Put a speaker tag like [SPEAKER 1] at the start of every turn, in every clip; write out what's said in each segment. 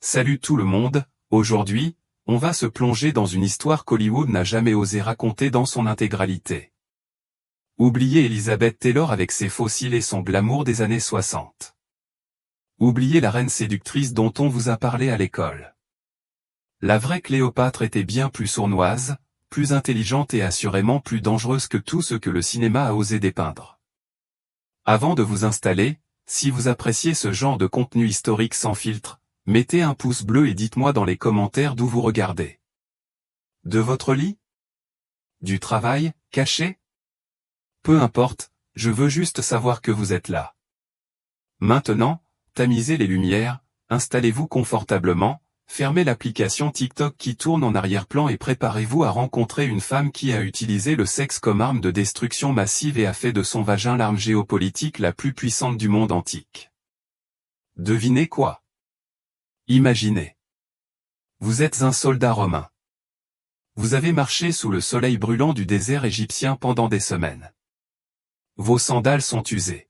[SPEAKER 1] Salut tout le monde, aujourd'hui, on va se plonger dans une histoire qu'Hollywood n'a jamais osé raconter dans son intégralité. Oubliez Elizabeth Taylor avec ses fossiles et son glamour des années 60. Oubliez la reine séductrice dont on vous a parlé à l'école. La vraie Cléopâtre était bien plus sournoise, plus intelligente et assurément plus dangereuse que tout ce que le cinéma a osé dépeindre. Avant de vous installer, si vous appréciez ce genre de contenu historique sans filtre, mettez un pouce bleu et dites-moi dans les commentaires d'où vous regardez. De votre lit? Du travail, caché? Peu importe, je veux juste savoir que vous êtes là. Maintenant, tamisez les lumières, installez-vous confortablement, fermez l'application TikTok qui tourne en arrière-plan et préparez-vous à rencontrer une femme qui a utilisé le sexe comme arme de destruction massive et a fait de son vagin l'arme géopolitique la plus puissante du monde antique. Devinez quoi? Imaginez. Vous êtes un soldat romain. Vous avez marché sous le soleil brûlant du désert égyptien pendant des semaines. Vos sandales sont usées.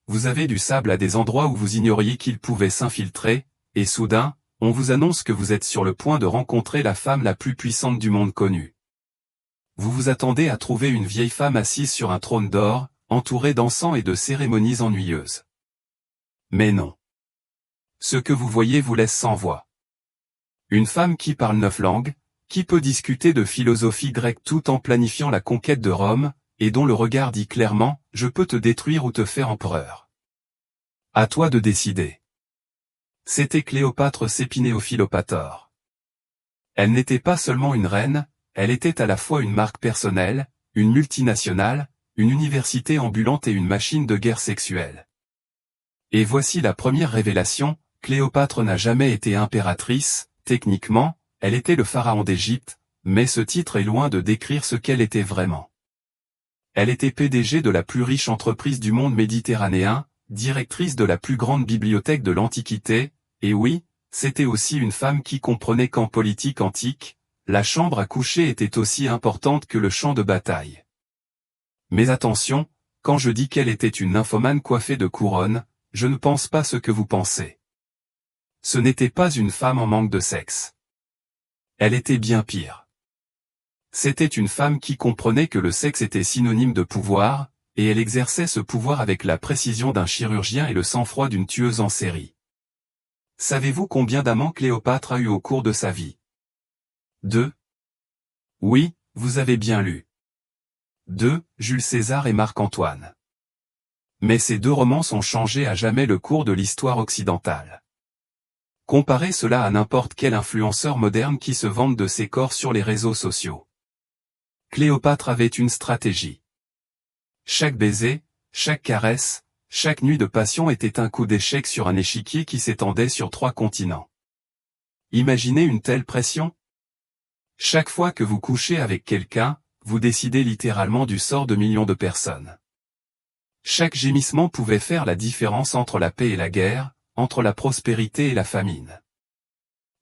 [SPEAKER 1] Vous avez du sable à des endroits où vous ignoriez qu'il pouvait s'infiltrer, et soudain, on vous annonce que vous êtes sur le point de rencontrer la femme la plus puissante du monde connu. Vous vous attendez à trouver une vieille femme assise sur un trône d'or, entourée d'encens et de cérémonies ennuyeuses. Mais non. Ce que vous voyez vous laisse sans voix. Une femme qui parle 9 langues, qui peut discuter de philosophie grecque tout en planifiant la conquête de Rome, et dont le regard dit clairement « Je peux te détruire ou te faire empereur ». À toi de décider. C'était Cléopâtre Sépinéophilopator. Elle n'était pas seulement une reine, elle était à la fois une marque personnelle, une multinationale, une université ambulante et une machine de guerre sexuelle. Et voici la première révélation, Cléopâtre n'a jamais été impératrice, techniquement, elle était le pharaon d'Égypte, mais ce titre est loin de décrire ce qu'elle était vraiment. Elle était PDG de la plus riche entreprise du monde méditerranéen, directrice de la plus grande bibliothèque de l'Antiquité, et oui, c'était aussi une femme qui comprenait qu'en politique antique, la chambre à coucher était aussi importante que le champ de bataille. Mais attention, quand je dis qu'elle était une nymphomane coiffée de couronne, je ne pense pas ce que vous pensez. Ce n'était pas une femme en manque de sexe. Elle était bien pire. C'était une femme qui comprenait que le sexe était synonyme de pouvoir, et elle exerçait ce pouvoir avec la précision d'un chirurgien et le sang-froid d'une tueuse en série. Savez-vous combien d'amants Cléopâtre a eu au cours de sa vie? 2. Oui, vous avez bien lu. 2. Jules César et Marc-Antoine. Mais ces deux romances ont changé à jamais le cours de l'histoire occidentale. Comparez cela à n'importe quel influenceur moderne qui se vante de ses corps sur les réseaux sociaux. Cléopâtre avait une stratégie. Chaque baiser, chaque caresse, chaque nuit de passion était un coup d'échec sur un échiquier qui s'étendait sur 3 continents. Imaginez une telle pression? Chaque fois que vous couchez avec quelqu'un, vous décidez littéralement du sort de millions de personnes. Chaque gémissement pouvait faire la différence entre la paix et la guerre, entre la prospérité et la famine.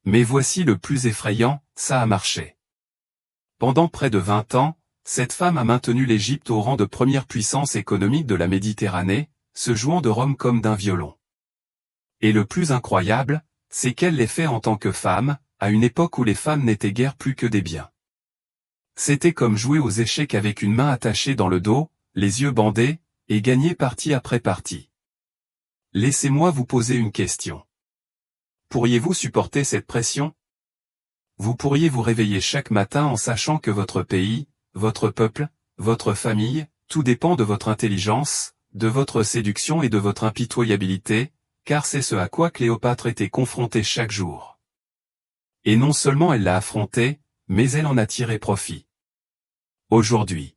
[SPEAKER 1] Mais voici le plus effrayant, ça a marché. Pendant près de 20 ans, cette femme a maintenu l'Égypte au rang de première puissance économique de la Méditerranée, se jouant de Rome comme d'un violon. Et le plus incroyable, c'est qu'elle l'ait fait en tant que femme, à une époque où les femmes n'étaient guère plus que des biens. C'était comme jouer aux échecs avec une main attachée dans le dos, les yeux bandés, et gagner partie après partie. Laissez-moi vous poser une question. Pourriez-vous supporter cette pression? Vous pourriez vous réveiller chaque matin en sachant que votre pays, votre peuple, votre famille, tout dépend de votre intelligence, de votre séduction et de votre impitoyabilité, car c'est ce à quoi Cléopâtre était confrontée chaque jour. Et non seulement elle l'a affronté, mais elle en a tiré profit. Aujourd'hui,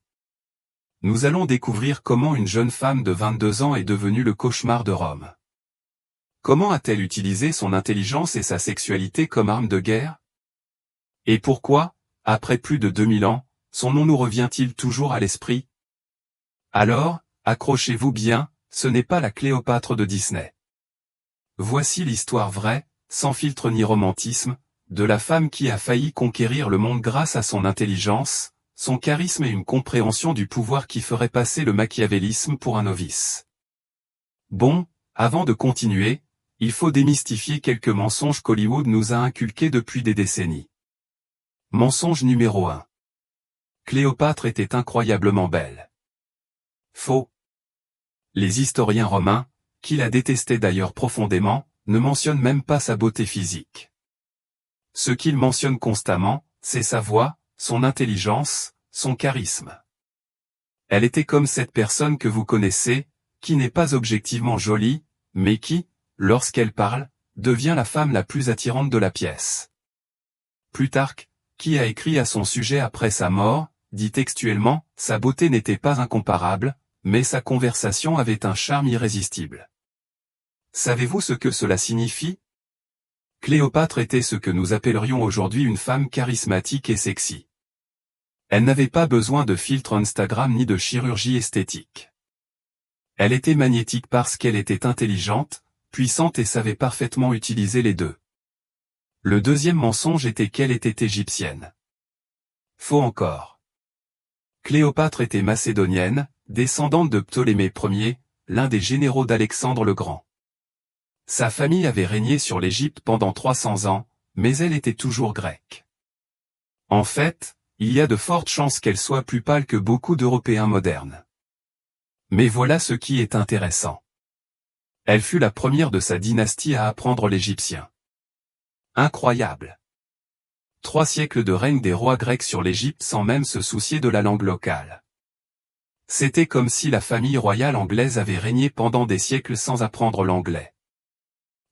[SPEAKER 1] nous allons découvrir comment une jeune femme de 22 ans est devenue le cauchemar de Rome. Comment a-t-elle utilisé son intelligence et sa sexualité comme arme de guerre? Et pourquoi, après plus de 2000 ans, son nom nous revient-il toujours à l'esprit? Alors, accrochez-vous bien, ce n'est pas la Cléopâtre de Disney. Voici l'histoire vraie, sans filtre ni romantisme, de la femme qui a failli conquérir le monde grâce à son intelligence, son charisme et une compréhension du pouvoir qui ferait passer le machiavélisme pour un novice. Bon, avant de continuer, il faut démystifier quelques mensonges qu'Hollywood nous a inculqués depuis des décennies. Mensonge numéro 1. Cléopâtre était incroyablement belle. Faux. Les historiens romains, qui la détestaient d'ailleurs profondément, ne mentionnent même pas sa beauté physique. Ce qu'ils mentionnent constamment, c'est sa voix, son intelligence, son charisme. Elle était comme cette personne que vous connaissez, qui n'est pas objectivement jolie, mais qui, lorsqu'elle parle, devient la femme la plus attirante de la pièce. Plutarque, qui a écrit à son sujet après sa mort, dit textuellement, sa beauté n'était pas incomparable, mais sa conversation avait un charme irrésistible. Savez-vous ce que cela signifie? Cléopâtre était ce que nous appellerions aujourd'hui une femme charismatique et sexy. Elle n'avait pas besoin de filtre Instagram ni de chirurgie esthétique. Elle était magnétique parce qu'elle était intelligente, puissante et savait parfaitement utiliser les deux. Le deuxième mensonge était qu'elle était égyptienne. Faux encore. Cléopâtre était macédonienne, descendante de Ptolémée Ier, l'un des généraux d'Alexandre le Grand. Sa famille avait régné sur l'Égypte pendant 300 ans, mais elle était toujours grecque. En fait, il y a de fortes chances qu'elle soit plus pâle que beaucoup d'Européens modernes. Mais voilà ce qui est intéressant. Elle fut la première de sa dynastie à apprendre l'égyptien. Incroyable. 3 siècles de règne des rois grecs sur l'Égypte sans même se soucier de la langue locale. C'était comme si la famille royale anglaise avait régné pendant des siècles sans apprendre l'anglais.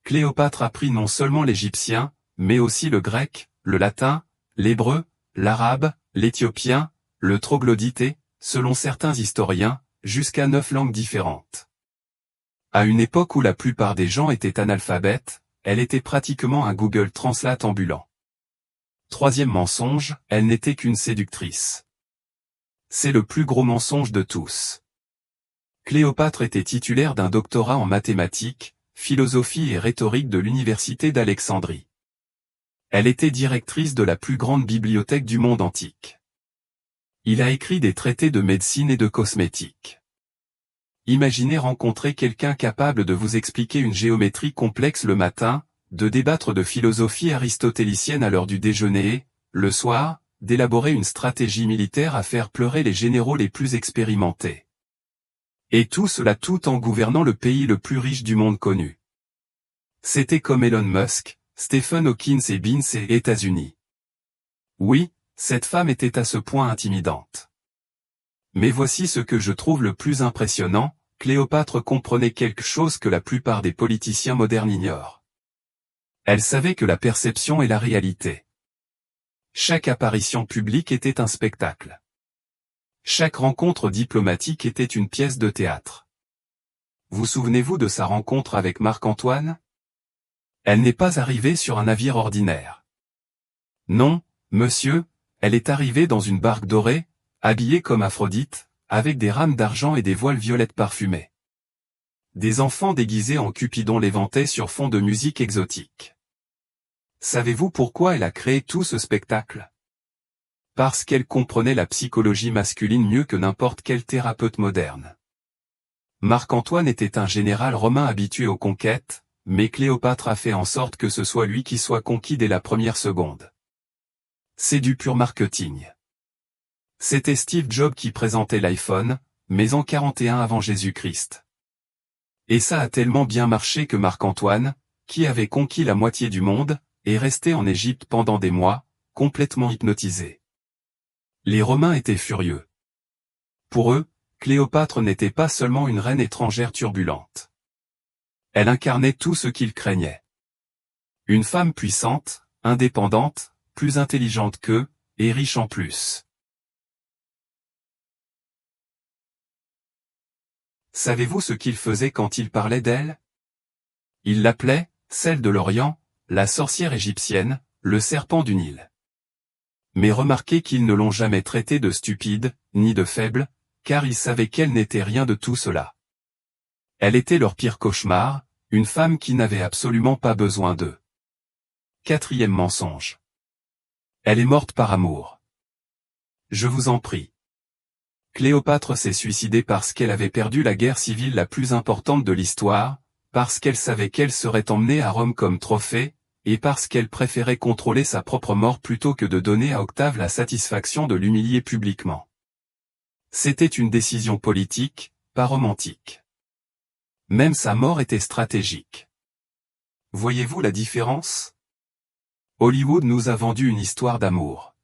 [SPEAKER 1] Cléopâtre apprit non seulement l'égyptien, mais aussi le grec, le latin, l'hébreu, l'arabe, l'éthiopien, le troglodyte et, selon certains historiens, jusqu'à 9 langues différentes. À une époque où la plupart des gens étaient analphabètes, elle était pratiquement un Google Translate ambulant. Troisième mensonge, elle n'était qu'une séductrice. C'est le plus gros mensonge de tous. Cléopâtre était titulaire d'un doctorat en mathématiques, philosophie et rhétorique de l'université d'Alexandrie. Elle était directrice de la plus grande bibliothèque du monde antique. Il a écrit des traités de médecine et de cosmétique. Imaginez rencontrer quelqu'un capable de vous expliquer une géométrie complexe le matin, de débattre de philosophie aristotélicienne à l'heure du déjeuner et, le soir, d'élaborer une stratégie militaire à faire pleurer les généraux les plus expérimentés. Et tout cela tout en gouvernant le pays le plus riche du monde connu. C'était comme Elon Musk, Stephen Hawking et Beans et États-Unis. Oui, cette femme était à ce point intimidante. Mais voici ce que je trouve le plus impressionnant, Cléopâtre comprenait quelque chose que la plupart des politiciens modernes ignorent. Elle savait que la perception est la réalité. Chaque apparition publique était un spectacle. Chaque rencontre diplomatique était une pièce de théâtre. Vous souvenez-vous de sa rencontre avec Marc-Antoine? Elle n'est pas arrivée sur un navire ordinaire. Non, monsieur, elle est arrivée dans une barque dorée, habillée comme Aphrodite, avec des rames d'argent et des voiles violettes parfumées. Des enfants déguisés en Cupidon l'éventaient sur fond de musique exotique. Savez-vous pourquoi elle a créé tout ce spectacle? Parce qu'elle comprenait la psychologie masculine mieux que n'importe quel thérapeute moderne. Marc-Antoine était un général romain habitué aux conquêtes, mais Cléopâtre a fait en sorte que ce soit lui qui soit conquis dès la première seconde. C'est du pur marketing. C'était Steve Jobs qui présentait l'iPhone, mais en 41 avant Jésus-Christ. Et ça a tellement bien marché que Marc-Antoine, qui avait conquis la moitié du monde, est resté en Égypte pendant des mois, complètement hypnotisé. Les Romains étaient furieux. Pour eux, Cléopâtre n'était pas seulement une reine étrangère turbulente. Elle incarnait tout ce qu'ils craignaient. Une femme puissante, indépendante, plus intelligente qu'eux, et riche en plus. Savez-vous ce qu'il faisait quand il parlait d'elle? Il l'appelait, celle de l'Orient, la sorcière égyptienne, le serpent du Nil. Mais remarquez qu'ils ne l'ont jamais traitée de stupide, ni de faible, car ils savaient qu'elle n'était rien de tout cela. Elle était leur pire cauchemar, une femme qui n'avait absolument pas besoin d'eux. Quatrième mensonge. Elle est morte par amour. Je vous en prie. Cléopâtre s'est suicidée parce qu'elle avait perdu la guerre civile la plus importante de l'histoire, parce qu'elle savait qu'elle serait emmenée à Rome comme trophée, et parce qu'elle préférait contrôler sa propre mort plutôt que de donner à Octave la satisfaction de l'humilier publiquement. C'était une décision politique, pas romantique. Même sa mort était stratégique. Voyez-vous la différence? Hollywood nous a vendu une histoire d'amour.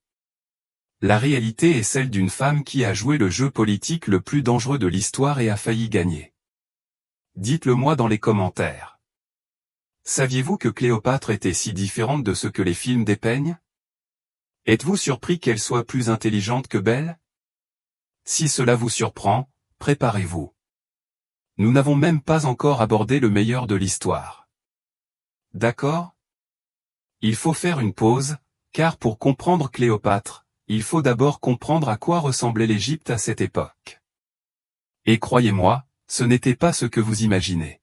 [SPEAKER 1] La réalité est celle d'une femme qui a joué le jeu politique le plus dangereux de l'histoire et a failli gagner. Dites-le moi dans les commentaires. Saviez-vous que Cléopâtre était si différente de ce que les films dépeignent? Êtes-vous surpris qu'elle soit plus intelligente que belle? Si cela vous surprend, préparez-vous. Nous n'avons même pas encore abordé le meilleur de l'histoire. D'accord? Il faut faire une pause, car pour comprendre Cléopâtre, il faut d'abord comprendre à quoi ressemblait l'Égypte à cette époque. Et croyez-moi, ce n'était pas ce que vous imaginez.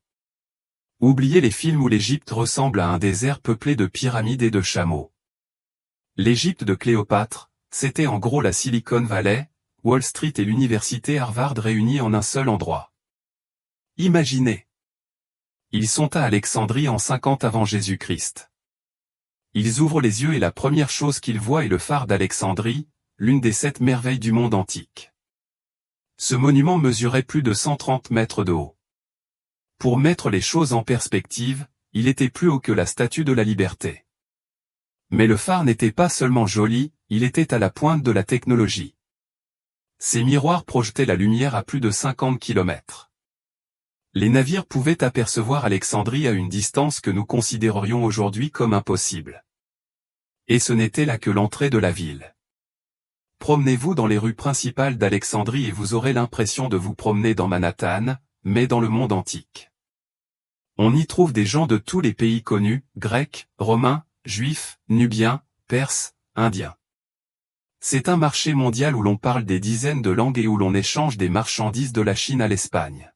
[SPEAKER 1] Oubliez les films où l'Égypte ressemble à un désert peuplé de pyramides et de chameaux. L'Égypte de Cléopâtre, c'était en gros la Silicon Valley, Wall Street et l'université Harvard réunis en un seul endroit. Imaginez. Ils sont à Alexandrie en 50 avant Jésus-Christ. Ils ouvrent les yeux et la première chose qu'ils voient est le phare d'Alexandrie, l'une des 7 merveilles du monde antique. Ce monument mesurait plus de 130 mètres de haut. Pour mettre les choses en perspective, il était plus haut que la Statue de la Liberté. Mais le phare n'était pas seulement joli, il était à la pointe de la technologie. Ses miroirs projetaient la lumière à plus de 50 km. Les navires pouvaient apercevoir Alexandrie à une distance que nous considérerions aujourd'hui comme impossible. Et ce n'était là que l'entrée de la ville. Promenez-vous dans les rues principales d'Alexandrie et vous aurez l'impression de vous promener dans Manhattan, mais dans le monde antique. On y trouve des gens de tous les pays connus, grecs, romains, juifs, nubiens, perses, indiens. C'est un marché mondial où l'on parle des dizaines de langues et où l'on échange des marchandises de la Chine à l'Espagne.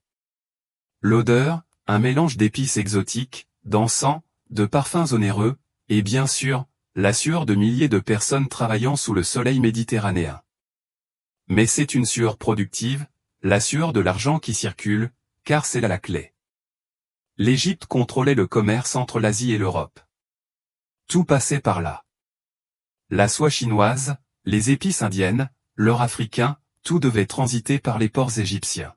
[SPEAKER 1] L'odeur, un mélange d'épices exotiques, d'encens, de parfums onéreux, et bien sûr, la sueur de milliers de personnes travaillant sous le soleil méditerranéen. Mais c'est une sueur productive, la sueur de l'argent qui circule, car c'est là la clé. L'Égypte contrôlait le commerce entre l'Asie et l'Europe. Tout passait par là. La soie chinoise, les épices indiennes, l'or africain, tout devait transiter par les ports égyptiens.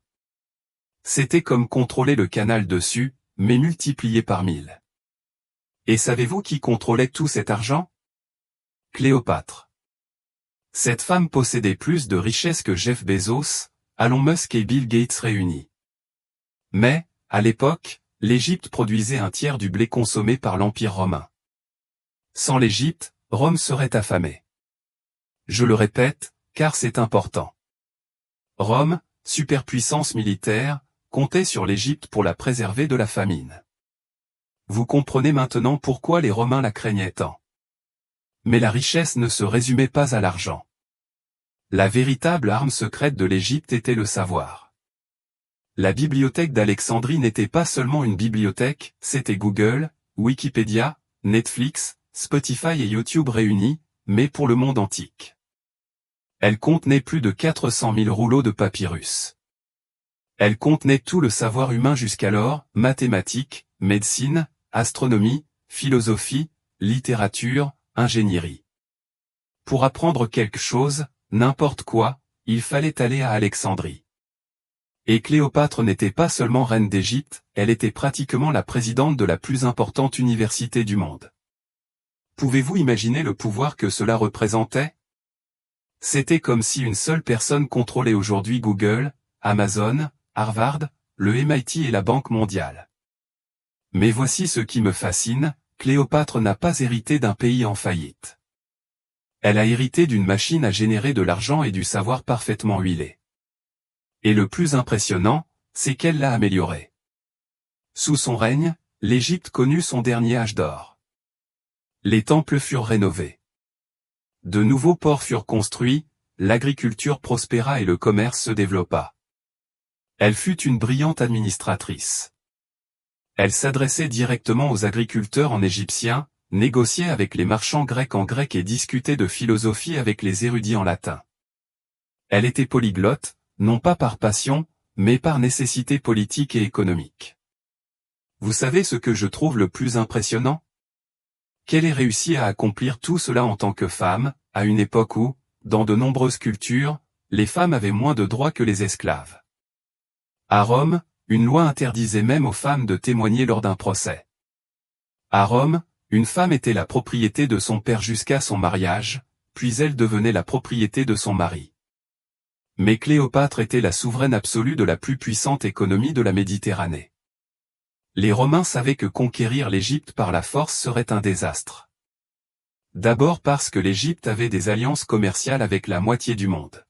[SPEAKER 1] C'était comme contrôler le canal dessus, mais multiplié par 1000. Et savez-vous qui contrôlait tout cet argent? Cléopâtre. Cette femme possédait plus de richesses que Jeff Bezos, Elon Musk et Bill Gates réunis. Mais, à l'époque, l'Égypte produisait un tiers du blé consommé par l'Empire romain. Sans l'Égypte, Rome serait affamée. Je le répète, car c'est important. Rome, superpuissance militaire, comptait sur l'Égypte pour la préserver de la famine. Vous comprenez maintenant pourquoi les Romains la craignaient tant. Mais la richesse ne se résumait pas à l'argent. La véritable arme secrète de l'Égypte était le savoir. La bibliothèque d'Alexandrie n'était pas seulement une bibliothèque, c'était Google, Wikipédia, Netflix, Spotify et YouTube réunis, mais pour le monde antique. Elle contenait plus de 400 000 rouleaux de papyrus. Elle contenait tout le savoir humain jusqu'alors, mathématiques, médecine, astronomie, philosophie, littérature, ingénierie. Pour apprendre quelque chose, n'importe quoi, il fallait aller à Alexandrie. Et Cléopâtre n'était pas seulement reine d'Égypte, elle était pratiquement la présidente de la plus importante université du monde. Pouvez-vous imaginer le pouvoir que cela représentait? C'était comme si une seule personne contrôlait aujourd'hui Google, Amazon, Harvard, le MIT et la Banque mondiale. Mais voici ce qui me fascine, Cléopâtre n'a pas hérité d'un pays en faillite. Elle a hérité d'une machine à générer de l'argent et du savoir parfaitement huilé. Et le plus impressionnant, c'est qu'elle l'a amélioré. Sous son règne, l'Égypte connut son dernier âge d'or. Les temples furent rénovés. De nouveaux ports furent construits, l'agriculture prospéra et le commerce se développa. Elle fut une brillante administratrice. Elle s'adressait directement aux agriculteurs en égyptien, négociait avec les marchands grecs en grec et discutait de philosophie avec les érudits en latin. Elle était polyglotte, non pas par passion, mais par nécessité politique et économique. Vous savez ce que je trouve le plus impressionnant? Qu'elle ait réussi à accomplir tout cela en tant que femme, à une époque où, dans de nombreuses cultures, les femmes avaient moins de droits que les esclaves. À Rome, une loi interdisait même aux femmes de témoigner lors d'un procès. À Rome, une femme était la propriété de son père jusqu'à son mariage, puis elle devenait la propriété de son mari. Mais Cléopâtre était la souveraine absolue de la plus puissante économie de la Méditerranée. Les Romains savaient que conquérir l'Égypte par la force serait un désastre. D'abord parce que l'Égypte avait des alliances commerciales avec la moitié du monde.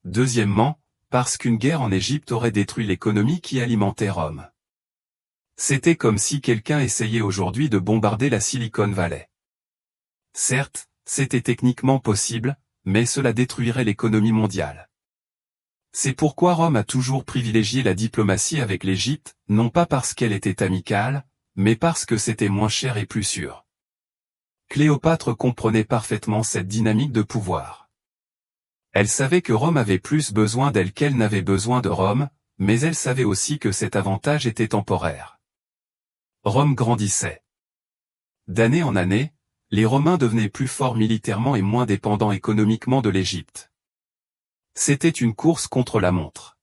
[SPEAKER 1] Deuxièmement, parce qu'une guerre en Égypte aurait détruit l'économie qui alimentait Rome. C'était comme si quelqu'un essayait aujourd'hui de bombarder la Silicon Valley. Certes, c'était techniquement possible, mais cela détruirait l'économie mondiale. C'est pourquoi Rome a toujours privilégié la diplomatie avec l'Égypte, non pas parce qu'elle était amicale, mais parce que c'était moins cher et plus sûr. Cléopâtre comprenait parfaitement cette dynamique de pouvoir. Elle savait que Rome avait plus besoin d'elle qu'elle n'avait besoin de Rome, mais elle savait aussi que cet avantage était temporaire. Rome grandissait. D'année en année, les Romains devenaient plus forts militairement et moins dépendants économiquement de l'Égypte. C'était une course contre la montre.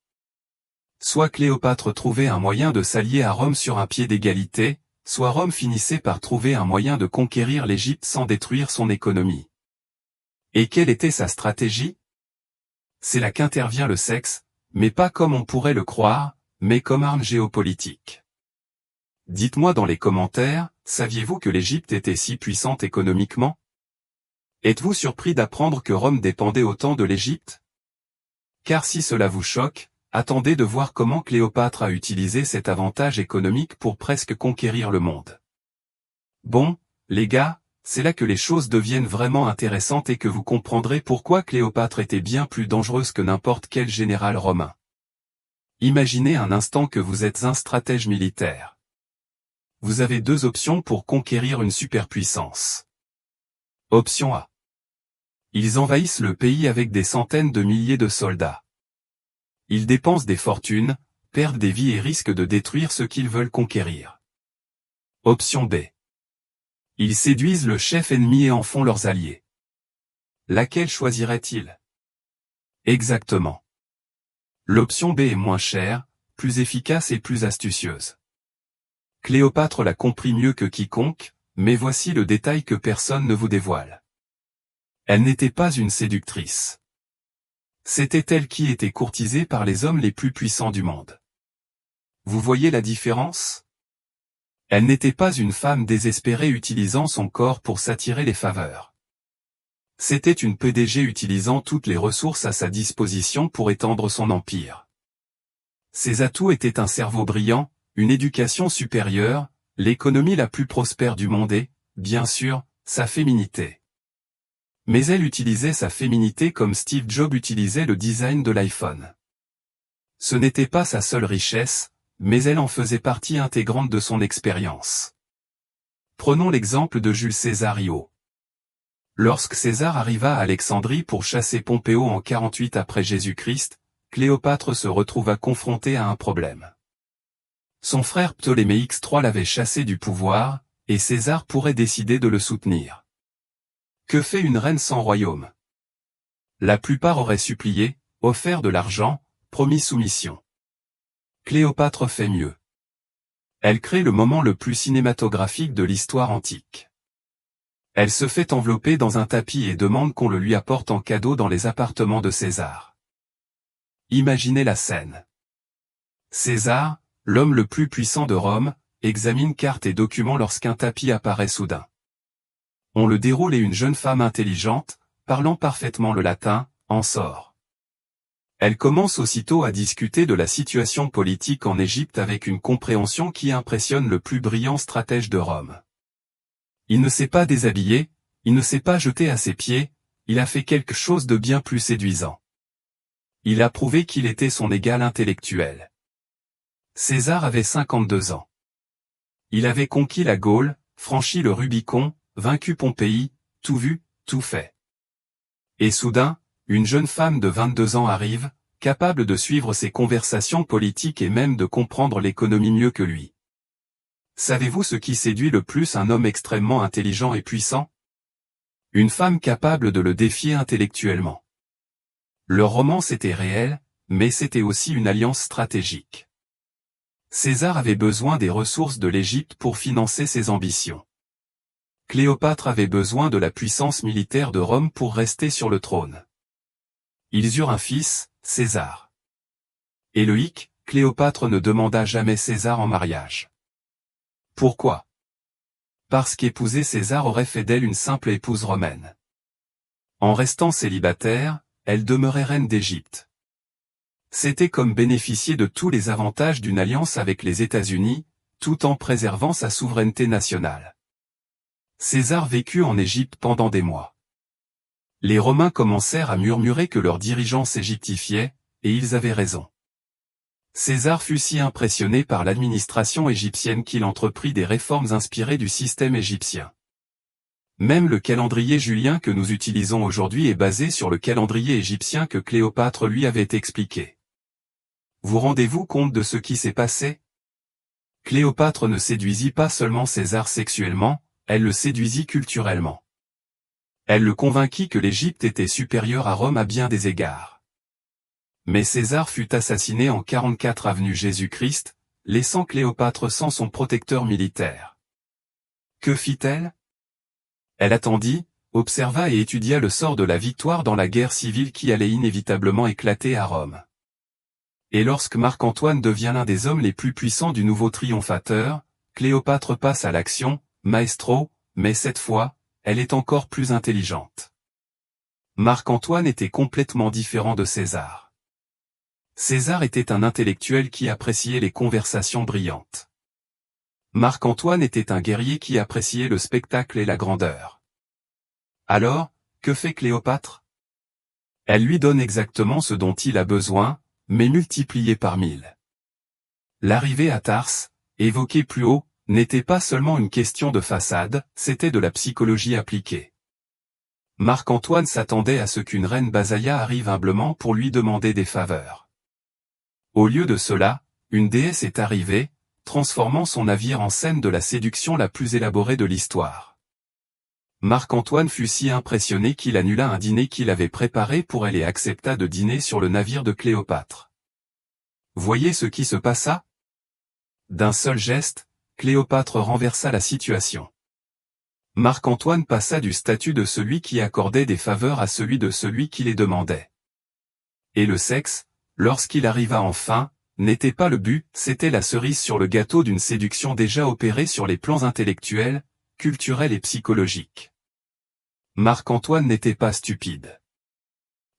[SPEAKER 1] Soit Cléopâtre trouvait un moyen de s'allier à Rome sur un pied d'égalité, soit Rome finissait par trouver un moyen de conquérir l'Égypte sans détruire son économie. Et quelle était sa stratégie? C'est là qu'intervient le sexe, mais pas comme on pourrait le croire, mais comme arme géopolitique. Dites-moi dans les commentaires, saviez-vous que l'Égypte était si puissante économiquement? Êtes-vous surpris d'apprendre que Rome dépendait autant de l'Égypte? Car si cela vous choque, attendez de voir comment Cléopâtre a utilisé cet avantage économique pour presque conquérir le monde. Bon, les gars, c'est là que les choses deviennent vraiment intéressantes et que vous comprendrez pourquoi Cléopâtre était bien plus dangereuse que n'importe quel général romain. Imaginez un instant que vous êtes un stratège militaire. Vous avez deux options pour conquérir une superpuissance. Option A. Ils envahissent le pays avec des centaines de milliers de soldats. Ils dépensent des fortunes, perdent des vies et risquent de détruire ce qu'ils veulent conquérir. Option B. Ils séduisent le chef ennemi et en font leurs alliés. Laquelle choisirait-il? Exactement. L'option B est moins chère, plus efficace et plus astucieuse. Cléopâtre l'a compris mieux que quiconque, mais voici le détail que personne ne vous dévoile. Elle n'était pas une séductrice. C'était elle qui était courtisée par les hommes les plus puissants du monde. Vous voyez la différence? Elle n'était pas une femme désespérée utilisant son corps pour s'attirer les faveurs. C'était une PDG utilisant toutes les ressources à sa disposition pour étendre son empire. Ses atouts étaient un cerveau brillant, une éducation supérieure, l'économie la plus prospère du monde et, bien sûr, sa féminité. Mais elle utilisait sa féminité comme Steve Jobs utilisait le design de l'iPhone. Ce n'était pas sa seule richesse, mais elle en faisait partie intégrante de son expérience. Prenons l'exemple de Jules Césario. Lorsque César arriva à Alexandrie pour chasser Pompéo en 48 après Jésus-Christ, Cléopâtre se retrouva confrontée à un problème. Son frère Ptolémée III l'avait chassé du pouvoir, et César pourrait décider de le soutenir. Que fait une reine sans royaume? La plupart auraient supplié, offert de l'argent, promis soumission. Cléopâtre fait mieux. Elle crée le moment le plus cinématographique de l'histoire antique. Elle se fait envelopper dans un tapis et demande qu'on le lui apporte en cadeau dans les appartements de César. Imaginez la scène. César, l'homme le plus puissant de Rome, examine cartes et documents lorsqu'un tapis apparaît soudain. On le déroule et une jeune femme intelligente, parlant parfaitement le latin, en sort. Elle commence aussitôt à discuter de la situation politique en Égypte avec une compréhension qui impressionne le plus brillant stratège de Rome. Il ne s'est pas déshabillé, il ne s'est pas jeté à ses pieds, il a fait quelque chose de bien plus séduisant. Il a prouvé qu'il était son égal intellectuel. César avait 52 ans. Il avait conquis la Gaule, franchi le Rubicon, vaincu Pompéi, tout vu, tout fait. Et soudain, une jeune femme de 22 ans arrive, capable de suivre ses conversations politiques et même de comprendre l'économie mieux que lui. Savez-vous ce qui séduit le plus un homme extrêmement intelligent et puissant? Une femme capable de le défier intellectuellement. Leur romance était réelle, mais c'était aussi une alliance stratégique. César avait besoin des ressources de l'Égypte pour financer ses ambitions. Cléopâtre avait besoin de la puissance militaire de Rome pour rester sur le trône. Ils eurent un fils, César. Héroïque, Cléopâtre ne demanda jamais César en mariage. Pourquoi? Parce qu'épouser César aurait fait d'elle une simple épouse romaine. En restant célibataire, elle demeurait reine d'Égypte. C'était comme bénéficier de tous les avantages d'une alliance avec les États-Unis, tout en préservant sa souveraineté nationale. César vécut en Égypte pendant des mois. Les Romains commencèrent à murmurer que leur dirigeant s'égyptifiait, et ils avaient raison. César fut si impressionné par l'administration égyptienne qu'il entreprit des réformes inspirées du système égyptien. Même le calendrier julien que nous utilisons aujourd'hui est basé sur le calendrier égyptien que Cléopâtre lui avait expliqué. Vous rendez-vous compte de ce qui s'est passé? Cléopâtre ne séduisit pas seulement César sexuellement, elle le séduisit culturellement. Elle le convainquit que l'Égypte était supérieure à Rome à bien des égards. Mais César fut assassiné en 44 avenue Jésus-Christ, laissant Cléopâtre sans son protecteur militaire. Que fit-elle? Elle attendit, observa et étudia le sort de la victoire dans la guerre civile qui allait inévitablement éclater à Rome. Et lorsque Marc-Antoine devient l'un des hommes les plus puissants du nouveau triomphateur, Cléopâtre passe à l'action, maestro, mais cette fois, elle est encore plus intelligente. Marc-Antoine était complètement différent de César. César était un intellectuel qui appréciait les conversations brillantes. Marc-Antoine était un guerrier qui appréciait le spectacle et la grandeur. Alors, que fait Cléopâtre? Elle lui donne exactement ce dont il a besoin, mais multiplié par 1000. L'arrivée à Tarse, évoquée plus haut, n'était pas seulement une question de façade, c'était de la psychologie appliquée. Marc-Antoine s'attendait à ce qu'une reine Basaïa arrive humblement pour lui demander des faveurs. Au lieu de cela, une déesse est arrivée, transformant son navire en scène de la séduction la plus élaborée de l'histoire. Marc-Antoine fut si impressionné qu'il annula un dîner qu'il avait préparé pour elle et accepta de dîner sur le navire de Cléopâtre. Voyez ce qui se passa? D'un seul geste, Cléopâtre renversa la situation. Marc-Antoine passa du statut de celui qui accordait des faveurs à celui de celui qui les demandait. Et le sexe, lorsqu'il arriva enfin, n'était pas le but, c'était la cerise sur le gâteau d'une séduction déjà opérée sur les plans intellectuels, culturels et psychologiques. Marc-Antoine n'était pas stupide.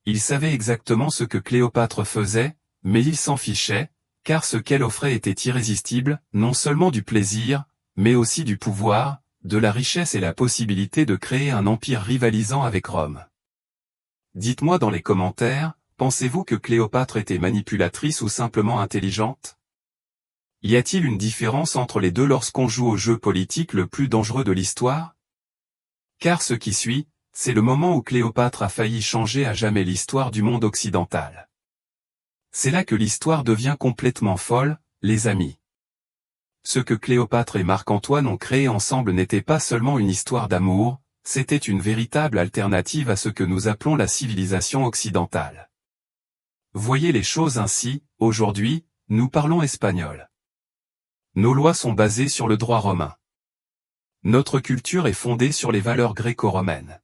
[SPEAKER 1] Il savait exactement ce que Cléopâtre faisait, mais il s'en fichait, car ce qu'elle offrait était irrésistible, non seulement du plaisir, mais aussi du pouvoir, de la richesse et la possibilité de créer un empire rivalisant avec Rome. Dites-moi dans les commentaires, pensez-vous que Cléopâtre était manipulatrice ou simplement intelligente? Y a-t-il une différence entre les deux lorsqu'on joue au jeu politique le plus dangereux de l'histoire? Car ce qui suit, c'est le moment où Cléopâtre a failli changer à jamais l'histoire du monde occidental. C'est là que l'histoire devient complètement folle, les amis. Ce que Cléopâtre et Marc-Antoine ont créé ensemble n'était pas seulement une histoire d'amour, c'était une véritable alternative à ce que nous appelons la civilisation occidentale. Voyez les choses ainsi, aujourd'hui, nous parlons espagnol. Nos lois sont basées sur le droit romain. Notre culture est fondée sur les valeurs gréco-romaines.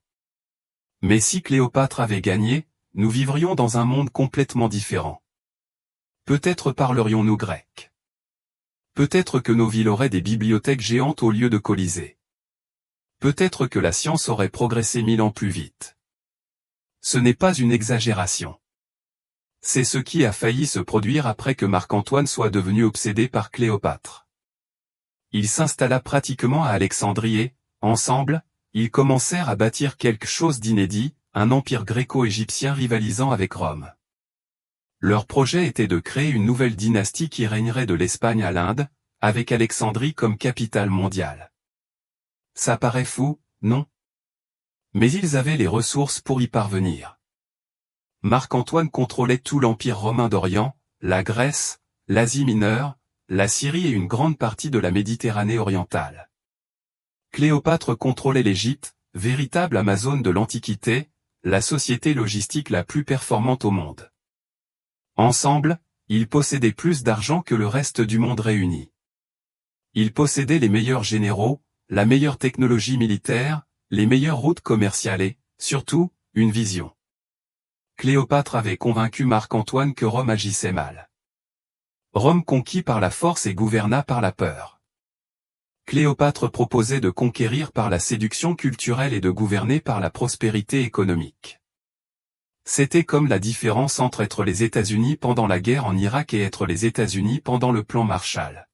[SPEAKER 1] Mais si Cléopâtre avait gagné, nous vivrions dans un monde complètement différent. Peut-être parlerions-nous grec. Peut-être que nos villes auraient des bibliothèques géantes au lieu de colisées. Peut-être que la science aurait progressé 1000 ans plus vite. Ce n'est pas une exagération. C'est ce qui a failli se produire après que Marc-Antoine soit devenu obsédé par Cléopâtre. Il s'installa pratiquement à Alexandrie et, ensemble, ils commencèrent à bâtir quelque chose d'inédit, un empire gréco-égyptien rivalisant avec Rome. Leur projet était de créer une nouvelle dynastie qui régnerait de l'Espagne à l'Inde, avec Alexandrie comme capitale mondiale. Ça paraît fou, non? Mais ils avaient les ressources pour y parvenir. Marc-Antoine contrôlait tout l'Empire romain d'Orient, la Grèce, l'Asie mineure, la Syrie et une grande partie de la Méditerranée orientale. Cléopâtre contrôlait l'Égypte, véritable Amazone de l'Antiquité, la société logistique la plus performante au monde. Ensemble, ils possédaient plus d'argent que le reste du monde réuni. Ils possédaient les meilleurs généraux, la meilleure technologie militaire, les meilleures routes commerciales et, surtout, une vision. Cléopâtre avait convaincu Marc-Antoine que Rome agissait mal. Rome conquit par la force et gouverna par la peur. Cléopâtre proposait de conquérir par la séduction culturelle et de gouverner par la prospérité économique. C'était comme la différence entre être les États-Unis pendant la guerre en Irak et être les États-Unis pendant le plan Marshall.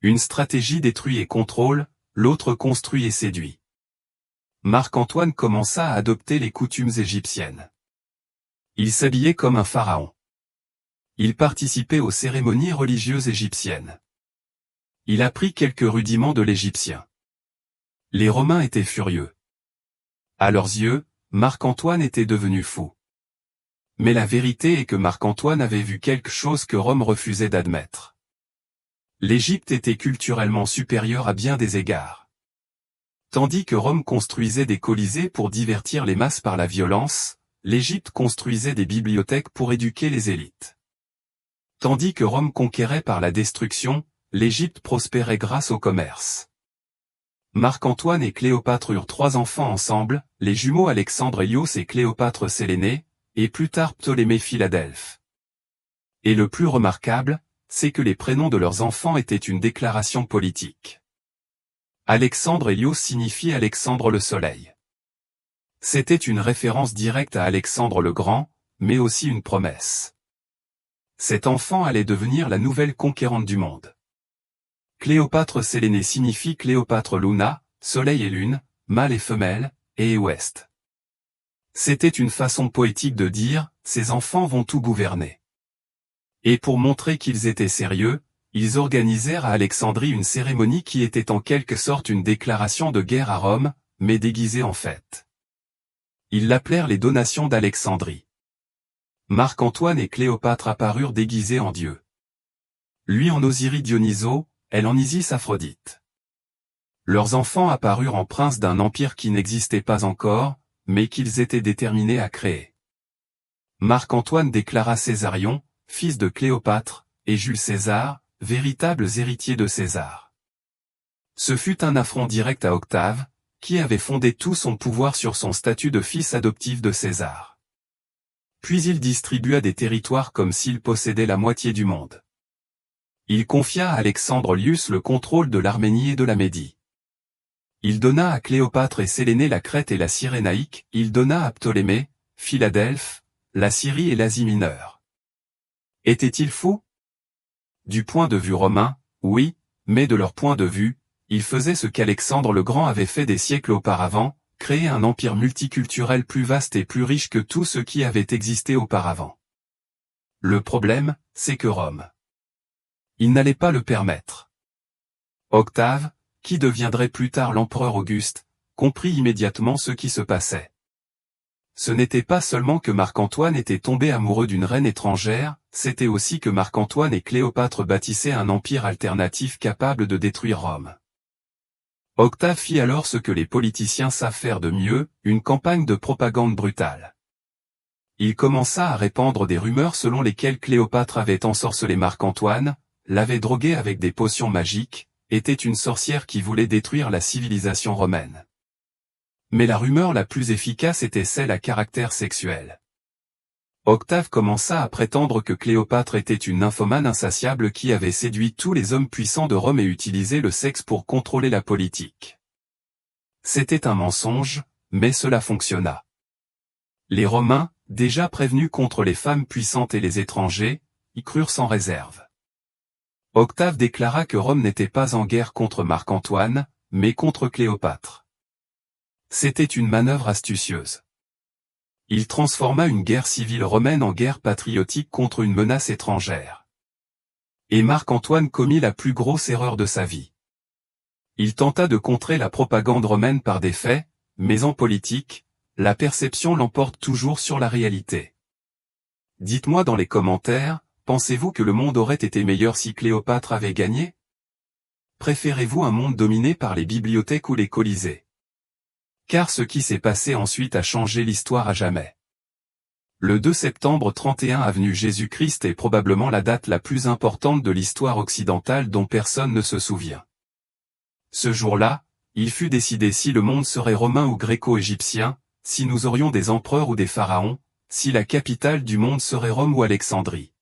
[SPEAKER 1] Une stratégie détruit et contrôle, l'autre construit et séduit. Marc-Antoine commença à adopter les coutumes égyptiennes. Il s'habillait comme un pharaon. Il participait aux cérémonies religieuses égyptiennes. Il apprit quelques rudiments de l'égyptien. Les Romains étaient furieux. À leurs yeux, Marc-Antoine était devenu fou. Mais la vérité est que Marc-Antoine avait vu quelque chose que Rome refusait d'admettre. L'Égypte était culturellement supérieure à bien des égards. Tandis que Rome construisait des colisées pour divertir les masses par la violence, l'Égypte construisait des bibliothèques pour éduquer les élites. Tandis que Rome conquérait par la destruction, l'Égypte prospérait grâce au commerce. Marc-Antoine et Cléopâtre eurent 3 enfants ensemble, les jumeaux Alexandre Hélios et Cléopâtre Sélénée, et plus tard Ptolémée Philadelphe. Et le plus remarquable, c'est que les prénoms de leurs enfants étaient une déclaration politique. Alexandre Hélios signifie Alexandre le Soleil. C'était une référence directe à Alexandre le Grand, mais aussi une promesse. Cet enfant allait devenir la nouvelle conquérante du monde. Cléopâtre Sélénée signifie Cléopâtre Luna, Soleil et Lune, mâle et femelle, et ouest. C'était une façon poétique de dire, ces enfants vont tout gouverner. Et pour montrer qu'ils étaient sérieux, ils organisèrent à Alexandrie une cérémonie qui était en quelque sorte une déclaration de guerre à Rome, mais déguisée en fête. Ils l'appelèrent les donations d'Alexandrie. Marc-Antoine et Cléopâtre apparurent déguisés en dieux. Lui en Osiris Dionysos, elle en Isis Aphrodite. Leurs enfants apparurent en princes d'un empire qui n'existait pas encore, mais qu'ils étaient déterminés à créer. Marc-Antoine déclara Césarion, fils de Cléopâtre, et Jules César, véritables héritiers de César. Ce fut un affront direct à Octave, qui avait fondé tout son pouvoir sur son statut de fils adoptif de César. Puis il distribua des territoires comme s'il possédait la moitié du monde. Il confia à Alexandre Lius le contrôle de l'Arménie et de la Médie. Il donna à Cléopâtre et Sélénée la Crète et la Cyrénaïque, il donna à Ptolémée, Philadelphe, la Syrie et l'Asie mineure. Était-il fou? Du point de vue romain, oui, mais de leur point de vue, il faisait ce qu'Alexandre le Grand avait fait des siècles auparavant, créer un empire multiculturel plus vaste et plus riche que tout ce qui avait existé auparavant. Le problème, c'est que Rome. Il n'allait pas le permettre. Octave, qui deviendrait plus tard l'empereur Auguste, comprit immédiatement ce qui se passait. Ce n'était pas seulement que Marc-Antoine était tombé amoureux d'une reine étrangère, c'était aussi que Marc-Antoine et Cléopâtre bâtissaient un empire alternatif capable de détruire Rome. Octave fit alors ce que les politiciens savent faire de mieux, une campagne de propagande brutale. Il commença à répandre des rumeurs selon lesquelles Cléopâtre avait ensorcelé Marc-Antoine, l'avait drogué avec des potions magiques, était une sorcière qui voulait détruire la civilisation romaine. Mais la rumeur la plus efficace était celle à caractère sexuel. Octave commença à prétendre que Cléopâtre était une nymphomane insatiable qui avait séduit tous les hommes puissants de Rome et utilisé le sexe pour contrôler la politique. C'était un mensonge, mais cela fonctionna. Les Romains, déjà prévenus contre les femmes puissantes et les étrangers, y crurent sans réserve. Octave déclara que Rome n'était pas en guerre contre Marc-Antoine, mais contre Cléopâtre. C'était une manœuvre astucieuse. Il transforma une guerre civile romaine en guerre patriotique contre une menace étrangère. Et Marc-Antoine commit la plus grosse erreur de sa vie. Il tenta de contrer la propagande romaine par des faits, mais en politique, la perception l'emporte toujours sur la réalité. Dites-moi dans les commentaires, pensez-vous que le monde aurait été meilleur si Cléopâtre avait gagné? Préférez-vous un monde dominé par les bibliothèques ou les colisées? Car ce qui s'est passé ensuite a changé l'histoire à jamais. Le 2 septembre 31 avenue Jésus-Christ est probablement la date la plus importante de l'histoire occidentale dont personne ne se souvient. Ce jour-là, il fut décidé si le monde serait romain ou gréco-égyptien, si nous aurions des empereurs ou des pharaons, si la capitale du monde serait Rome ou Alexandrie.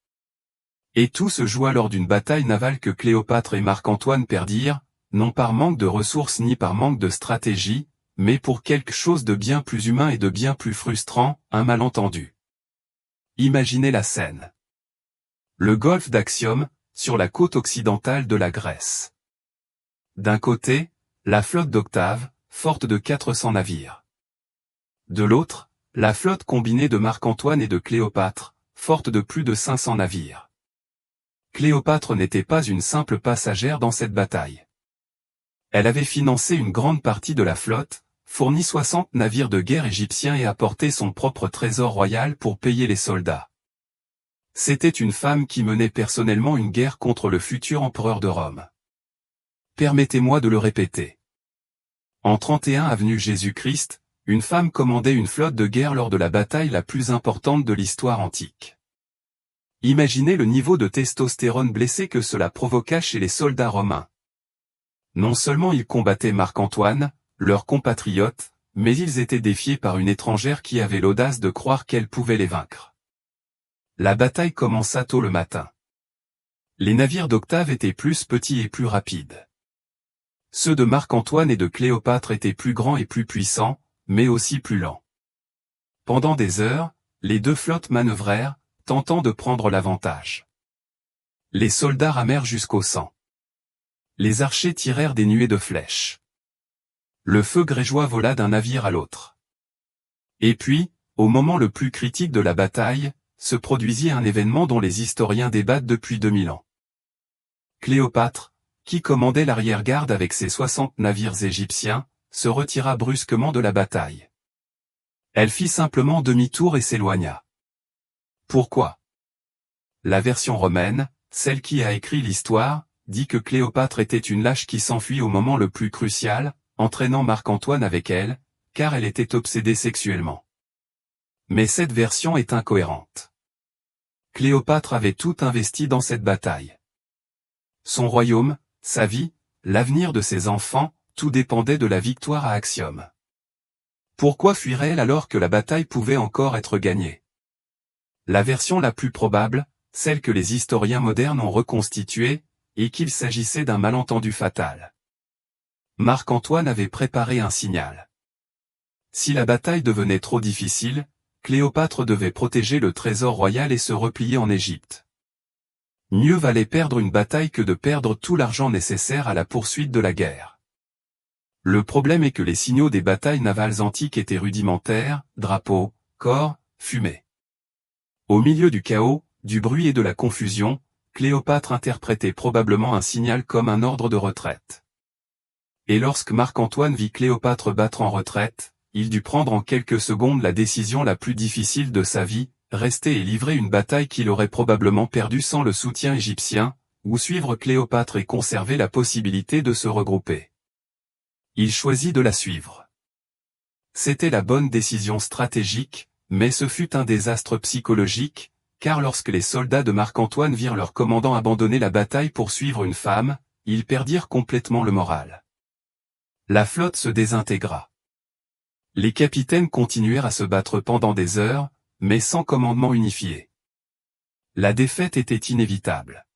[SPEAKER 1] Et tout se joua lors d'une bataille navale que Cléopâtre et Marc-Antoine perdirent, non par manque de ressources ni par manque de stratégie, mais pour quelque chose de bien plus humain et de bien plus frustrant, un malentendu. Imaginez la scène. Le golfe d'Actium, sur la côte occidentale de la Grèce. D'un côté, la flotte d'Octave, forte de 400 navires. De l'autre, la flotte combinée de Marc-Antoine et de Cléopâtre, forte de plus de 500 navires. Cléopâtre n'était pas une simple passagère dans cette bataille. Elle avait financé une grande partie de la flotte, fourni 60 navires de guerre égyptiens et apporté son propre trésor royal pour payer les soldats. C'était une femme qui menait personnellement une guerre contre le futur empereur de Rome. Permettez-moi de le répéter. En 31 avenue Jésus-Christ, une femme commandait une flotte de guerre lors de la bataille la plus importante de l'histoire antique. Imaginez le niveau de testostérone blessé que cela provoqua chez les soldats romains. Non seulement ils combattaient Marc-Antoine, leur compatriote, mais ils étaient défiés par une étrangère qui avait l'audace de croire qu'elle pouvait les vaincre. La bataille commença tôt le matin. Les navires d'Octave étaient plus petits et plus rapides. Ceux de Marc-Antoine et de Cléopâtre étaient plus grands et plus puissants, mais aussi plus lents. Pendant des heures, les deux flottes manœuvrèrent, tentant de prendre l'avantage. Les soldats ramèrent jusqu'au sang. Les archers tirèrent des nuées de flèches. Le feu grégeois vola d'un navire à l'autre. Et puis, au moment le plus critique de la bataille, se produisit un événement dont les historiens débattent depuis 2000 ans. Cléopâtre, qui commandait l'arrière-garde avec ses 60 navires égyptiens, se retira brusquement de la bataille. Elle fit simplement demi-tour et s'éloigna. Pourquoi? La version romaine, celle qui a écrit l'histoire, dit que Cléopâtre était une lâche qui s'enfuit au moment le plus crucial, entraînant Marc-Antoine avec elle, car elle était obsédée sexuellement. Mais cette version est incohérente. Cléopâtre avait tout investi dans cette bataille. Son royaume, sa vie, l'avenir de ses enfants, tout dépendait de la victoire à Actium. Pourquoi fuirait-elle alors que la bataille pouvait encore être gagnée? La version la plus probable, celle que les historiens modernes ont reconstituée, est qu'il s'agissait d'un malentendu fatal. Marc-Antoine avait préparé un signal. Si la bataille devenait trop difficile, Cléopâtre devait protéger le trésor royal et se replier en Égypte. Mieux valait perdre une bataille que de perdre tout l'argent nécessaire à la poursuite de la guerre. Le problème est que les signaux des batailles navales antiques étaient rudimentaires, drapeaux, corps, fumée. Au milieu du chaos, du bruit et de la confusion, Cléopâtre interprétait probablement un signal comme un ordre de retraite. Et lorsque Marc-Antoine vit Cléopâtre battre en retraite, il dut prendre en quelques secondes la décision la plus difficile de sa vie, rester et livrer une bataille qu'il aurait probablement perdue sans le soutien égyptien, ou suivre Cléopâtre et conserver la possibilité de se regrouper. Il choisit de la suivre. C'était la bonne décision stratégique, mais ce fut un désastre psychologique, car lorsque les soldats de Marc-Antoine virent leur commandant abandonner la bataille pour suivre une femme, ils perdirent complètement le moral. La flotte se désintégra. Les capitaines continuèrent à se battre pendant des heures, mais sans commandement unifié. La défaite était inévitable.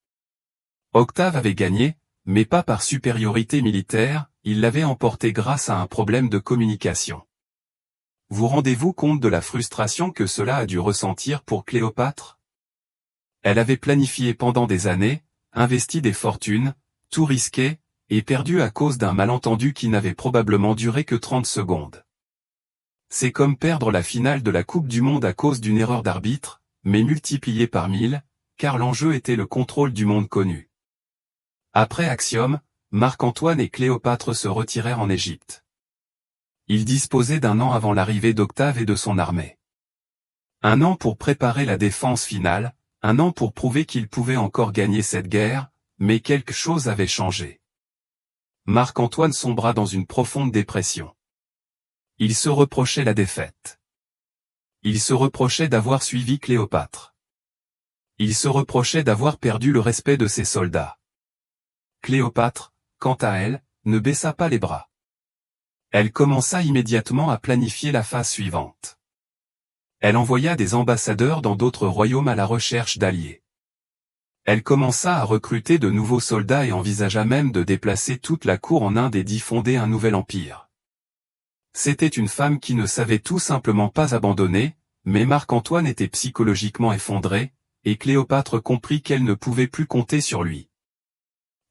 [SPEAKER 1] Octave avait gagné, mais pas par supériorité militaire, il l'avait emporté grâce à un problème de communication. Vous rendez-vous compte de la frustration que cela a dû ressentir pour Cléopâtre? Elle avait planifié pendant des années, investi des fortunes, tout risqué, et perdu à cause d'un malentendu qui n'avait probablement duré que 30 secondes. C'est comme perdre la finale de la Coupe du Monde à cause d'une erreur d'arbitre, mais multipliée par 1000, car l'enjeu était le contrôle du monde connu. Après Actium, Marc-Antoine et Cléopâtre se retirèrent en Égypte. Ils disposaient d'un an avant l'arrivée d'Octave et de son armée. Un an pour préparer la défense finale, Un an pour prouver qu'il pouvait encore gagner cette guerre, mais quelque chose avait changé. Marc-Antoine sombra dans une profonde dépression. Il se reprochait la défaite. Il se reprochait d'avoir suivi Cléopâtre. Il se reprochait d'avoir perdu le respect de ses soldats. Cléopâtre, quant à elle, ne baissa pas les bras. Elle commença immédiatement à planifier la phase suivante. Elle envoya des ambassadeurs dans d'autres royaumes à la recherche d'alliés. Elle commença à recruter de nouveaux soldats et envisagea même de déplacer toute la cour en Inde et d'y fonder un nouvel empire. C'était une femme qui ne savait tout simplement pas abandonner, mais Marc-Antoine était psychologiquement effondré, et Cléopâtre comprit qu'elle ne pouvait plus compter sur lui.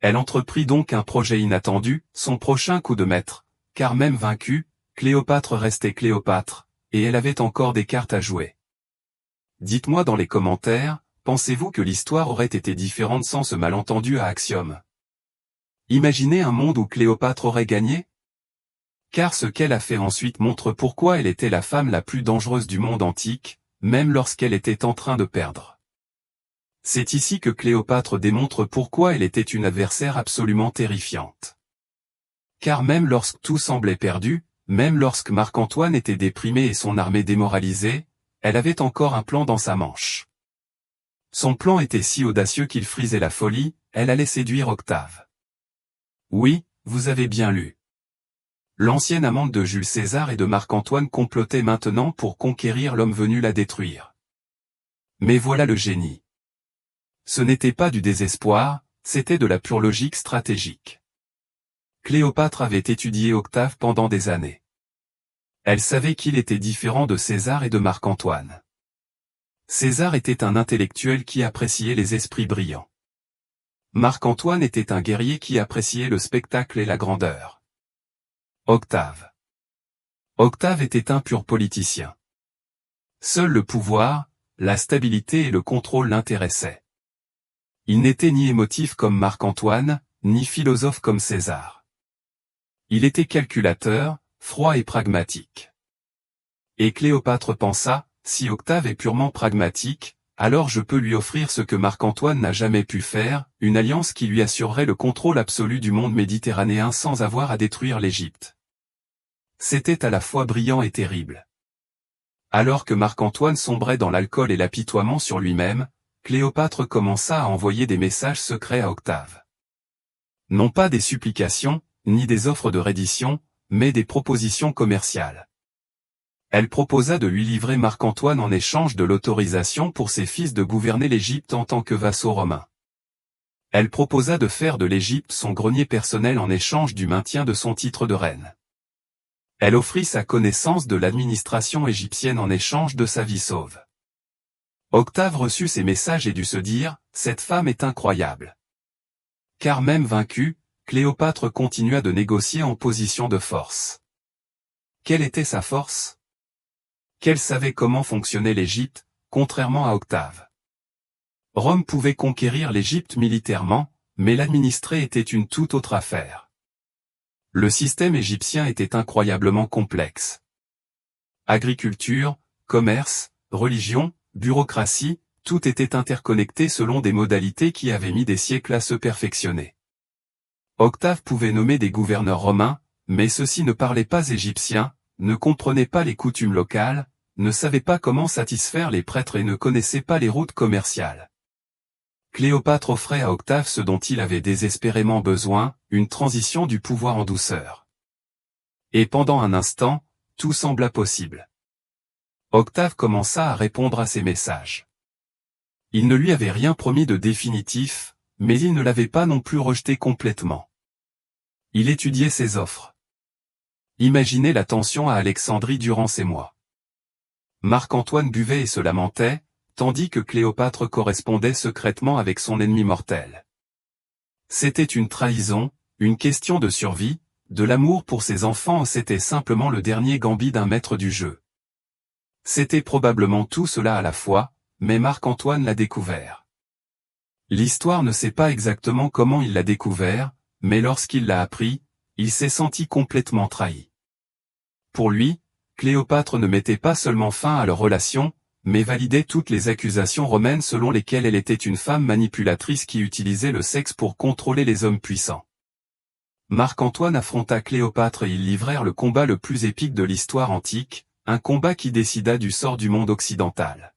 [SPEAKER 1] Elle entreprit donc un projet inattendu, son prochain coup de maître, car même vaincue, Cléopâtre restait Cléopâtre, et elle avait encore des cartes à jouer. Dites-moi dans les commentaires, pensez-vous que l'histoire aurait été différente sans ce malentendu à Axiom? Imaginez un monde où Cléopâtre aurait gagné? Car ce qu'elle a fait ensuite montre pourquoi elle était la femme la plus dangereuse du monde antique, même lorsqu'elle était en train de perdre. C'est ici que Cléopâtre démontre pourquoi elle était une adversaire absolument terrifiante. Car même lorsque tout semblait perdu, même lorsque Marc-Antoine était déprimé et son armée démoralisée, elle avait encore un plan dans sa manche. Son plan était si audacieux qu'il frisait la folie, elle allait séduire Octave. Oui, vous avez bien lu. L'ancienne amante de Jules César et de Marc-Antoine complotait maintenant pour conquérir l'homme venu la détruire. Mais voilà le génie. Ce n'était pas du désespoir, c'était de la pure logique stratégique. Cléopâtre avait étudié Octave pendant des années. Elle savait qu'il était différent de César et de Marc-Antoine. César était un intellectuel qui appréciait les esprits brillants. Marc-Antoine était un guerrier qui appréciait le spectacle et la grandeur. Octave était un pur politicien. Seul le pouvoir, la stabilité et le contrôle l'intéressaient. Il n'était ni émotif comme Marc-Antoine, ni philosophe comme César. Il était calculateur, froid et pragmatique. Et Cléopâtre pensa, si Octave est purement pragmatique, alors je peux lui offrir ce que Marc-Antoine n'a jamais pu faire, une alliance qui lui assurerait le contrôle absolu du monde méditerranéen sans avoir à détruire l'Égypte. C'était à la fois brillant et terrible. Alors que Marc-Antoine sombrait dans l'alcool et l'apitoiement sur lui-même, Cléopâtre commença à envoyer des messages secrets à Octave. Non pas des supplications, ni des offres de reddition, mais des propositions commerciales. Elle proposa de lui livrer Marc-Antoine en échange de l'autorisation pour ses fils de gouverner l'Égypte en tant que vassaux romains. Elle proposa de faire de l'Égypte son grenier personnel en échange du maintien de son titre de reine. Elle offrit sa connaissance de l'administration égyptienne en échange de sa vie sauve. Octave reçut ces messages et dut se dire, cette femme est incroyable. Car même vaincue, Cléopâtre continua de négocier en position de force. Quelle était sa force? Qu'elle savait comment fonctionnait l'Égypte, contrairement à Octave. Rome pouvait conquérir l'Égypte militairement, mais l'administrer était une toute autre affaire. Le système égyptien était incroyablement complexe. Agriculture, commerce, religion, bureaucratie, tout était interconnecté selon des modalités qui avaient mis des siècles à se perfectionner. Octave pouvait nommer des gouverneurs romains, mais ceux-ci ne parlaient pas égyptien, ne comprenaient pas les coutumes locales, ne savaient pas comment satisfaire les prêtres et ne connaissaient pas les routes commerciales. Cléopâtre offrait à Octave ce dont il avait désespérément besoin, une transition du pouvoir en douceur. Et pendant un instant, tout sembla possible. Octave commença à répondre à ses messages. Il ne lui avait rien promis de définitif, mais il ne l'avait pas non plus rejeté complètement. Il étudiait ses offres. Imaginez la tension à Alexandrie durant ces mois. Marc-Antoine buvait et se lamentait, tandis que Cléopâtre correspondait secrètement avec son ennemi mortel. C'était une trahison, une question de survie, de l'amour pour ses enfants, c'était simplement le dernier gambit d'un maître du jeu. C'était probablement tout cela à la fois, mais Marc-Antoine l'a découvert. L'histoire ne sait pas exactement comment il l'a découvert, mais lorsqu'il l'a appris, il s'est senti complètement trahi. Pour lui, Cléopâtre ne mettait pas seulement fin à leur relation, mais validait toutes les accusations romaines selon lesquelles elle était une femme manipulatrice qui utilisait le sexe pour contrôler les hommes puissants. Marc-Antoine affronta Cléopâtre et ils livrèrent le combat le plus épique de l'histoire antique, un combat qui décida du sort du monde occidental.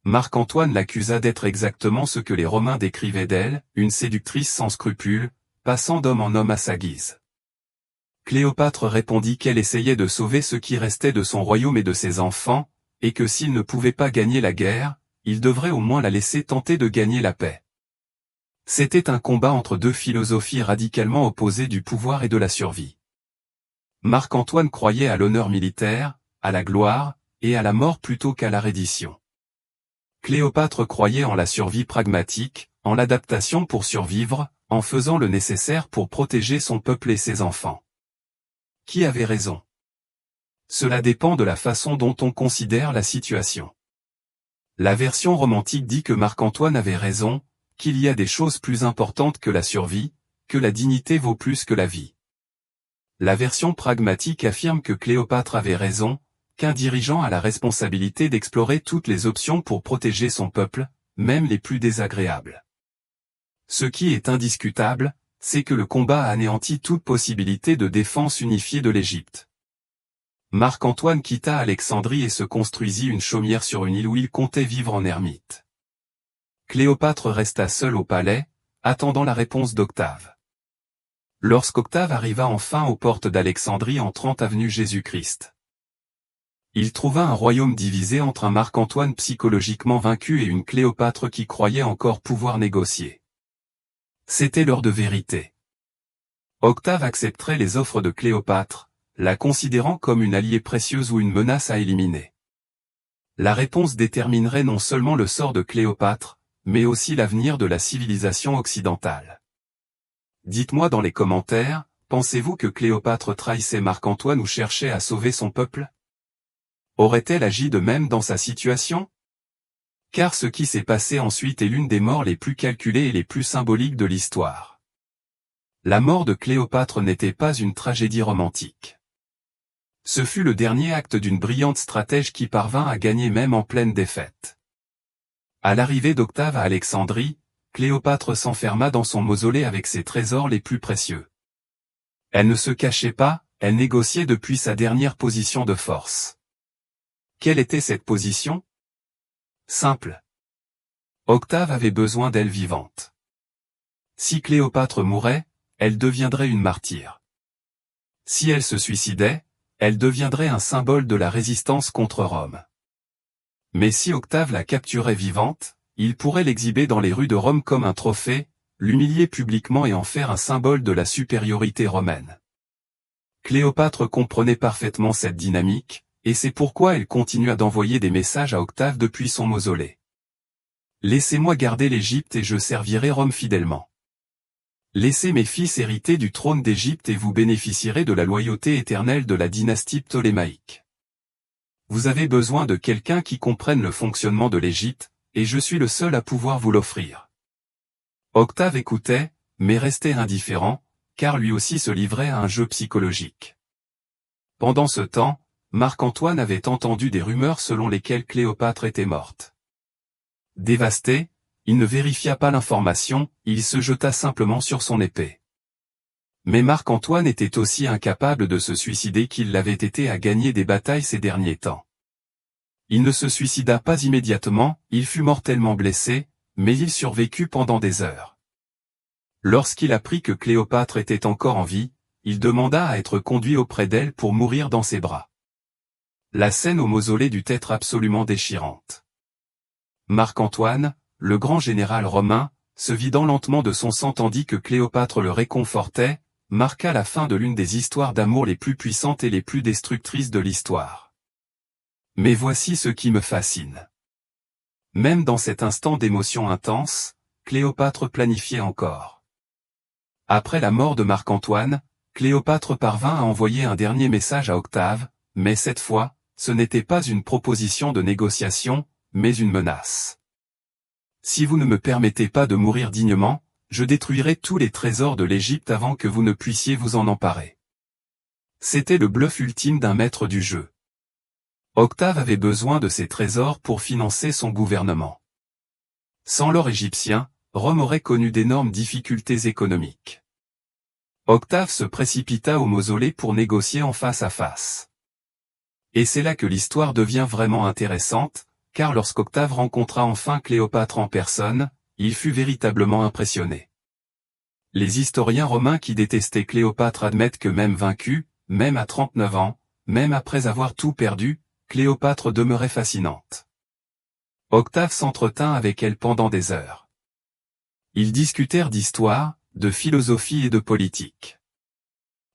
[SPEAKER 1] Marc-Antoine l'accusa d'être exactement ce que les Romains décrivaient d'elle, une séductrice sans scrupules, passant d'homme en homme à sa guise. Cléopâtre répondit qu'elle essayait de sauver ce qui restait de son royaume et de ses enfants, et que s'il ne pouvait pas gagner la guerre, il devrait au moins la laisser tenter de gagner la paix. C'était un combat entre deux philosophies radicalement opposées du pouvoir et de la survie. Marc-Antoine croyait à l'honneur militaire, à la gloire, et à la mort plutôt qu'à la reddition. Cléopâtre croyait en la survie pragmatique, en l'adaptation pour survivre, en faisant le nécessaire pour protéger son peuple et ses enfants. Qui avait raison? Cela dépend de la façon dont on considère la situation. La version romantique dit que Marc-Antoine avait raison, qu'il y a des choses plus importantes que la survie, que la dignité vaut plus que la vie. La version pragmatique affirme que Cléopâtre avait raison, qu'un dirigeant a la responsabilité d'explorer toutes les options pour protéger son peuple, même les plus désagréables. Ce qui est indiscutable, c'est que le combat a anéanti toute possibilité de défense unifiée de l'Égypte. Marc-Antoine quitta Alexandrie et se construisit une chaumière sur une île où il comptait vivre en ermite. Cléopâtre resta seule au palais, attendant la réponse d'Octave. Lorsqu'Octave arriva enfin aux portes d'Alexandrie en 30 avenue Jésus-Christ, il trouva un royaume divisé entre un Marc-Antoine psychologiquement vaincu et une Cléopâtre qui croyait encore pouvoir négocier. C'était l'heure de vérité. Octave accepterait les offres de Cléopâtre, la considérant comme une alliée précieuse ou une menace à éliminer. La réponse déterminerait non seulement le sort de Cléopâtre, mais aussi l'avenir de la civilisation occidentale. Dites-moi dans les commentaires, pensez-vous que Cléopâtre trahissait Marc-Antoine ou cherchait à sauver son peuple? Aurait-elle agi de même dans sa situation? Car ce qui s'est passé ensuite est l'une des morts les plus calculées et les plus symboliques de l'histoire. La mort de Cléopâtre n'était pas une tragédie romantique. Ce fut le dernier acte d'une brillante stratège qui parvint à gagner même en pleine défaite. À l'arrivée d'Octave à Alexandrie, Cléopâtre s'enferma dans son mausolée avec ses trésors les plus précieux. Elle ne se cachait pas, elle négociait depuis sa dernière position de force. Quelle était cette position? Simple. Octave avait besoin d'elle vivante. Si Cléopâtre mourait, elle deviendrait une martyre. Si elle se suicidait, elle deviendrait un symbole de la résistance contre Rome. Mais si Octave la capturait vivante, il pourrait l'exhiber dans les rues de Rome comme un trophée, l'humilier publiquement et en faire un symbole de la supériorité romaine. Cléopâtre comprenait parfaitement cette dynamique, et c'est pourquoi elle continua d'envoyer des messages à Octave depuis son mausolée. Laissez-moi garder l'Égypte et je servirai Rome fidèlement. Laissez mes fils hériter du trône d'Égypte et vous bénéficierez de la loyauté éternelle de la dynastie ptolémaïque. Vous avez besoin de quelqu'un qui comprenne le fonctionnement de l'Égypte, et je suis le seul à pouvoir vous l'offrir. Octave écoutait, mais restait indifférent, car lui aussi se livrait à un jeu psychologique. Pendant ce temps, Marc-Antoine avait entendu des rumeurs selon lesquelles Cléopâtre était morte. Dévasté, il ne vérifia pas l'information, il se jeta simplement sur son épée. Mais Marc-Antoine était aussi incapable de se suicider qu'il l'avait été à gagner des batailles ces derniers temps. Il ne se suicida pas immédiatement, il fut mortellement blessé, mais il survécut pendant des heures. Lorsqu'il apprit que Cléopâtre était encore en vie, il demanda à être conduit auprès d'elle pour mourir dans ses bras. La scène au mausolée dut être absolument déchirante. Marc-Antoine, le grand général romain, se vidant lentement de son sang tandis que Cléopâtre le réconfortait, marqua la fin de l'une des histoires d'amour les plus puissantes et les plus destructrices de l'histoire. Mais voici ce qui me fascine. Même dans cet instant d'émotion intense, Cléopâtre planifiait encore. Après la mort de Marc-Antoine, Cléopâtre parvint à envoyer un dernier message à Octave, mais cette fois, ce n'était pas une proposition de négociation, mais une menace. Si vous ne me permettez pas de mourir dignement, je détruirai tous les trésors de l'Égypte avant que vous ne puissiez vous en emparer. C'était le bluff ultime d'un maître du jeu. Octave avait besoin de ces trésors pour financer son gouvernement. Sans l'or égyptien, Rome aurait connu d'énormes difficultés économiques. Octave se précipita au mausolée pour négocier en face à face. Et c'est là que l'histoire devient vraiment intéressante, car lorsqu'Octave rencontra enfin Cléopâtre en personne, il fut véritablement impressionné. Les historiens romains qui détestaient Cléopâtre admettent que même vaincue, même à 39 ans, même après avoir tout perdu, Cléopâtre demeurait fascinante. Octave s'entretint avec elle pendant des heures. Ils discutèrent d'histoire, de philosophie et de politique.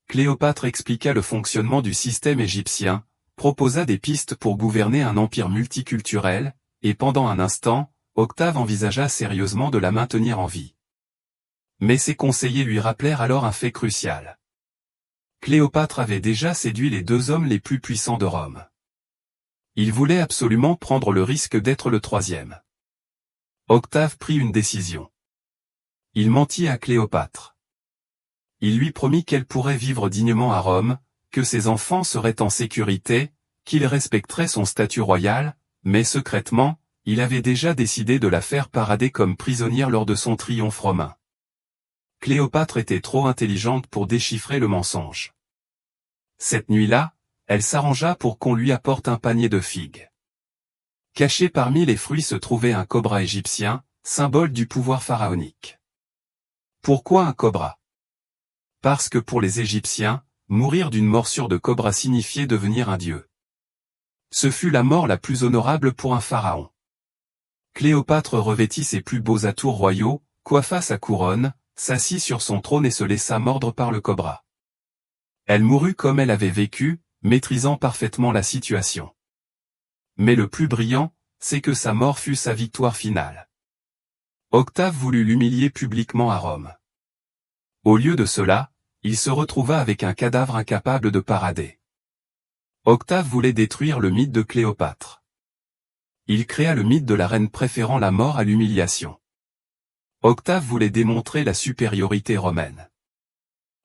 [SPEAKER 1] Cléopâtre expliqua le fonctionnement du système égyptien, proposa des pistes pour gouverner un empire multiculturel, et pendant un instant, Octave envisagea sérieusement de la maintenir en vie. Mais ses conseillers lui rappelèrent alors un fait crucial. Cléopâtre avait déjà séduit les 2 hommes les plus puissants de Rome. Il voulait absolument prendre le risque d'être le 3e. Octave prit une décision. Il mentit à Cléopâtre. Il lui promit qu'elle pourrait vivre dignement à Rome, que ses enfants seraient en sécurité, qu'il respecterait son statut royal, mais secrètement, il avait déjà décidé de la faire parader comme prisonnière lors de son triomphe romain. Cléopâtre était trop intelligente pour déchiffrer le mensonge. Cette nuit-là, elle s'arrangea pour qu'on lui apporte un panier de figues. Caché parmi les fruits se trouvait un cobra égyptien, symbole du pouvoir pharaonique. Pourquoi un cobra? Parce que pour les Égyptiens, mourir d'une morsure de cobra signifiait devenir un dieu. Ce fut la mort la plus honorable pour un pharaon. Cléopâtre revêtit ses plus beaux atours royaux, coiffa sa couronne, s'assit sur son trône et se laissa mordre par le cobra. Elle mourut comme elle avait vécu, maîtrisant parfaitement la situation. Mais le plus brillant, c'est que sa mort fut sa victoire finale. Octave voulut l'humilier publiquement à Rome. Au lieu de cela, il se retrouva avec un cadavre incapable de parader. Octave voulait détruire le mythe de Cléopâtre. Il créa le mythe de la reine préférant la mort à l'humiliation. Octave voulait démontrer la supériorité romaine.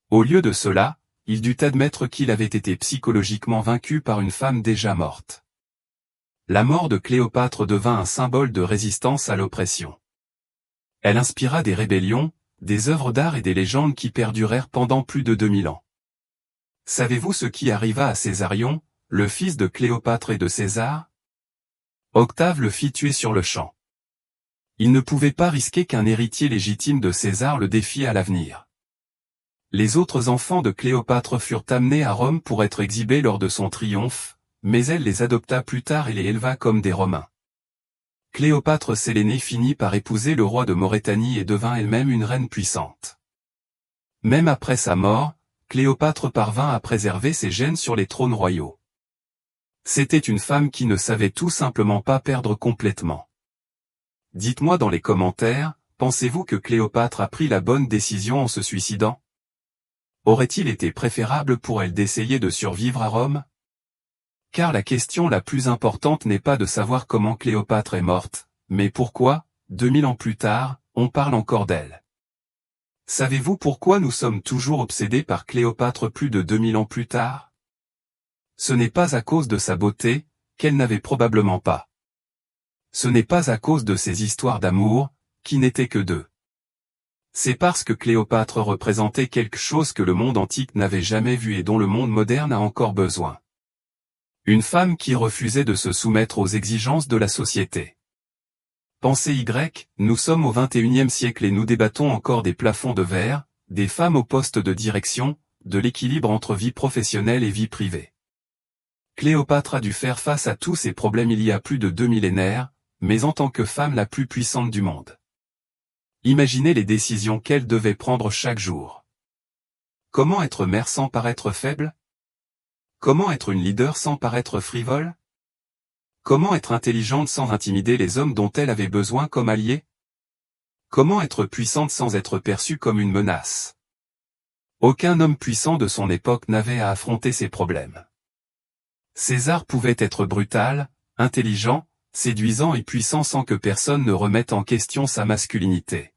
[SPEAKER 1] Au lieu de cela, il dut admettre qu'il avait été psychologiquement vaincu par une femme déjà morte. La mort de Cléopâtre devint un symbole de résistance à l'oppression. Elle inspira des rébellions, des œuvres d'art et des légendes qui perdurèrent pendant plus de 2000 ans. Savez-vous ce qui arriva à Césarion, le fils de Cléopâtre et de César? Octave le fit tuer sur le champ. Il ne pouvait pas risquer qu'un héritier légitime de César le défie à l'avenir. Les autres enfants de Cléopâtre furent amenés à Rome pour être exhibés lors de son triomphe, mais elle les adopta plus tard et les éleva comme des Romains. Cléopâtre Sélénée finit par épouser le roi de Maurétanie et devint elle-même une reine puissante. Même après sa mort, Cléopâtre parvint à préserver ses gènes sur les trônes royaux. C'était une femme qui ne savait tout simplement pas perdre complètement. Dites-moi dans les commentaires, pensez-vous que Cléopâtre a pris la bonne décision en se suicidant? Aurait-il été préférable pour elle d'essayer de survivre à Rome? Car la question la plus importante n'est pas de savoir comment Cléopâtre est morte, mais pourquoi, 2000 ans plus tard, on parle encore d'elle. Savez-vous pourquoi nous sommes toujours obsédés par Cléopâtre plus de 2000 ans plus tard? Ce n'est pas à cause de sa beauté, qu'elle n'avait probablement pas. Ce n'est pas à cause de ses histoires d'amour, qui n'étaient que 2. C'est parce que Cléopâtre représentait quelque chose que le monde antique n'avait jamais vu et dont le monde moderne a encore besoin. Une femme qui refusait de se soumettre aux exigences de la société. Pensez Y, nous sommes au XXIe siècle et nous débattons encore des plafonds de verre, des femmes au poste de direction, de l'équilibre entre vie professionnelle et vie privée. Cléopâtre a dû faire face à tous ces problèmes il y a plus de 2 millénaires, mais en tant que femme la plus puissante du monde. Imaginez les décisions qu'elle devait prendre chaque jour. Comment être mère sans paraître faible? Comment être une leader sans paraître frivole? Comment être intelligente sans intimider les hommes dont elle avait besoin comme alliés? Comment être puissante sans être perçue comme une menace? Aucun homme puissant de son époque n'avait à affronter ces problèmes. César pouvait être brutal, intelligent, séduisant et puissant sans que personne ne remette en question sa masculinité.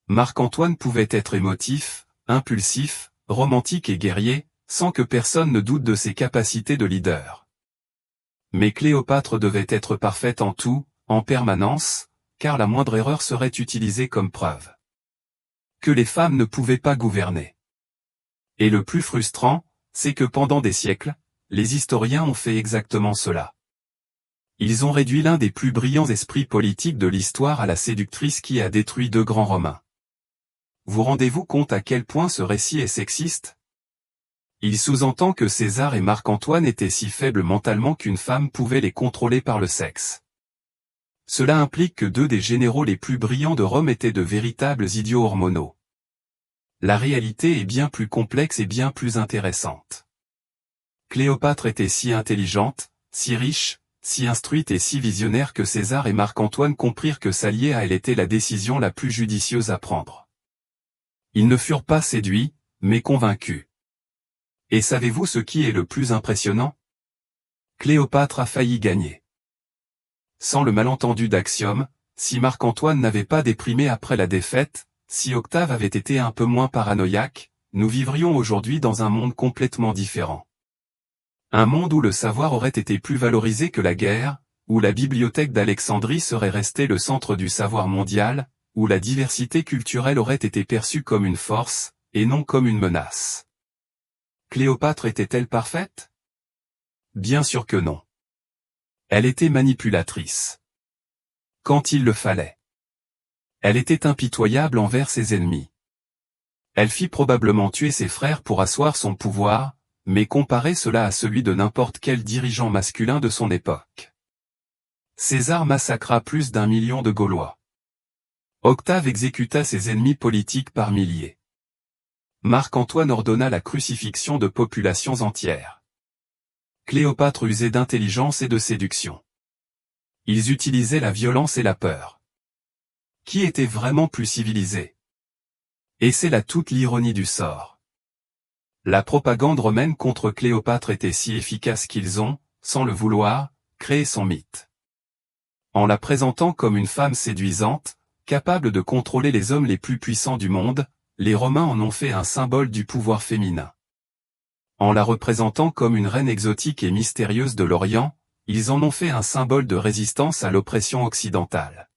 [SPEAKER 1] Marc-Antoine pouvait être émotif, impulsif, romantique et guerrier, sans que personne ne doute de ses capacités de leader. Mais Cléopâtre devait être parfaite en tout, en permanence, car la moindre erreur serait utilisée comme preuve que les femmes ne pouvaient pas gouverner. Et le plus frustrant, c'est que pendant des siècles, les historiens ont fait exactement cela. Ils ont réduit l'un des plus brillants esprits politiques de l'histoire à la séductrice qui a détruit deux grands Romains. Vous rendez-vous compte à quel point ce récit est sexiste? Il sous-entend que César et Marc-Antoine étaient si faibles mentalement qu'une femme pouvait les contrôler par le sexe. Cela implique que deux des généraux les plus brillants de Rome étaient de véritables idiots hormonaux. La réalité est bien plus complexe et bien plus intéressante. Cléopâtre était si intelligente, si riche, si instruite et si visionnaire que César et Marc-Antoine comprirent que s'allier à elle était la décision la plus judicieuse à prendre. Ils ne furent pas séduits, mais convaincus. Et savez-vous ce qui est le plus impressionnant? Cléopâtre a failli gagner. Sans le malentendu d'Axiome, si Marc-Antoine n'avait pas déprimé après la défaite, si Octave avait été un peu moins paranoïaque, nous vivrions aujourd'hui dans un monde complètement différent. Un monde où le savoir aurait été plus valorisé que la guerre, où la bibliothèque d'Alexandrie serait restée le centre du savoir mondial, où la diversité culturelle aurait été perçue comme une force, et non comme une menace. Cléopâtre était-elle parfaite? Bien sûr que non. Elle était manipulatrice. Quand il le fallait. Elle était impitoyable envers ses ennemis. Elle fit probablement tuer ses frères pour asseoir son pouvoir, mais comparez cela à celui de n'importe quel dirigeant masculin de son époque. César massacra plus d'1 million de Gaulois. Octave exécuta ses ennemis politiques par milliers. Marc-Antoine ordonna la crucifixion de populations entières. Cléopâtre usait d'intelligence et de séduction. Ils utilisaient la violence et la peur. Qui était vraiment plus civilisé? Et c'est là toute l'ironie du sort. La propagande romaine contre Cléopâtre était si efficace qu'ils ont, sans le vouloir, créé son mythe. En la présentant comme une femme séduisante, capable de contrôler les hommes les plus puissants du monde, les Romains en ont fait un symbole du pouvoir féminin. En la représentant comme une reine exotique et mystérieuse de l'Orient, ils en ont fait un symbole de résistance à l'oppression occidentale.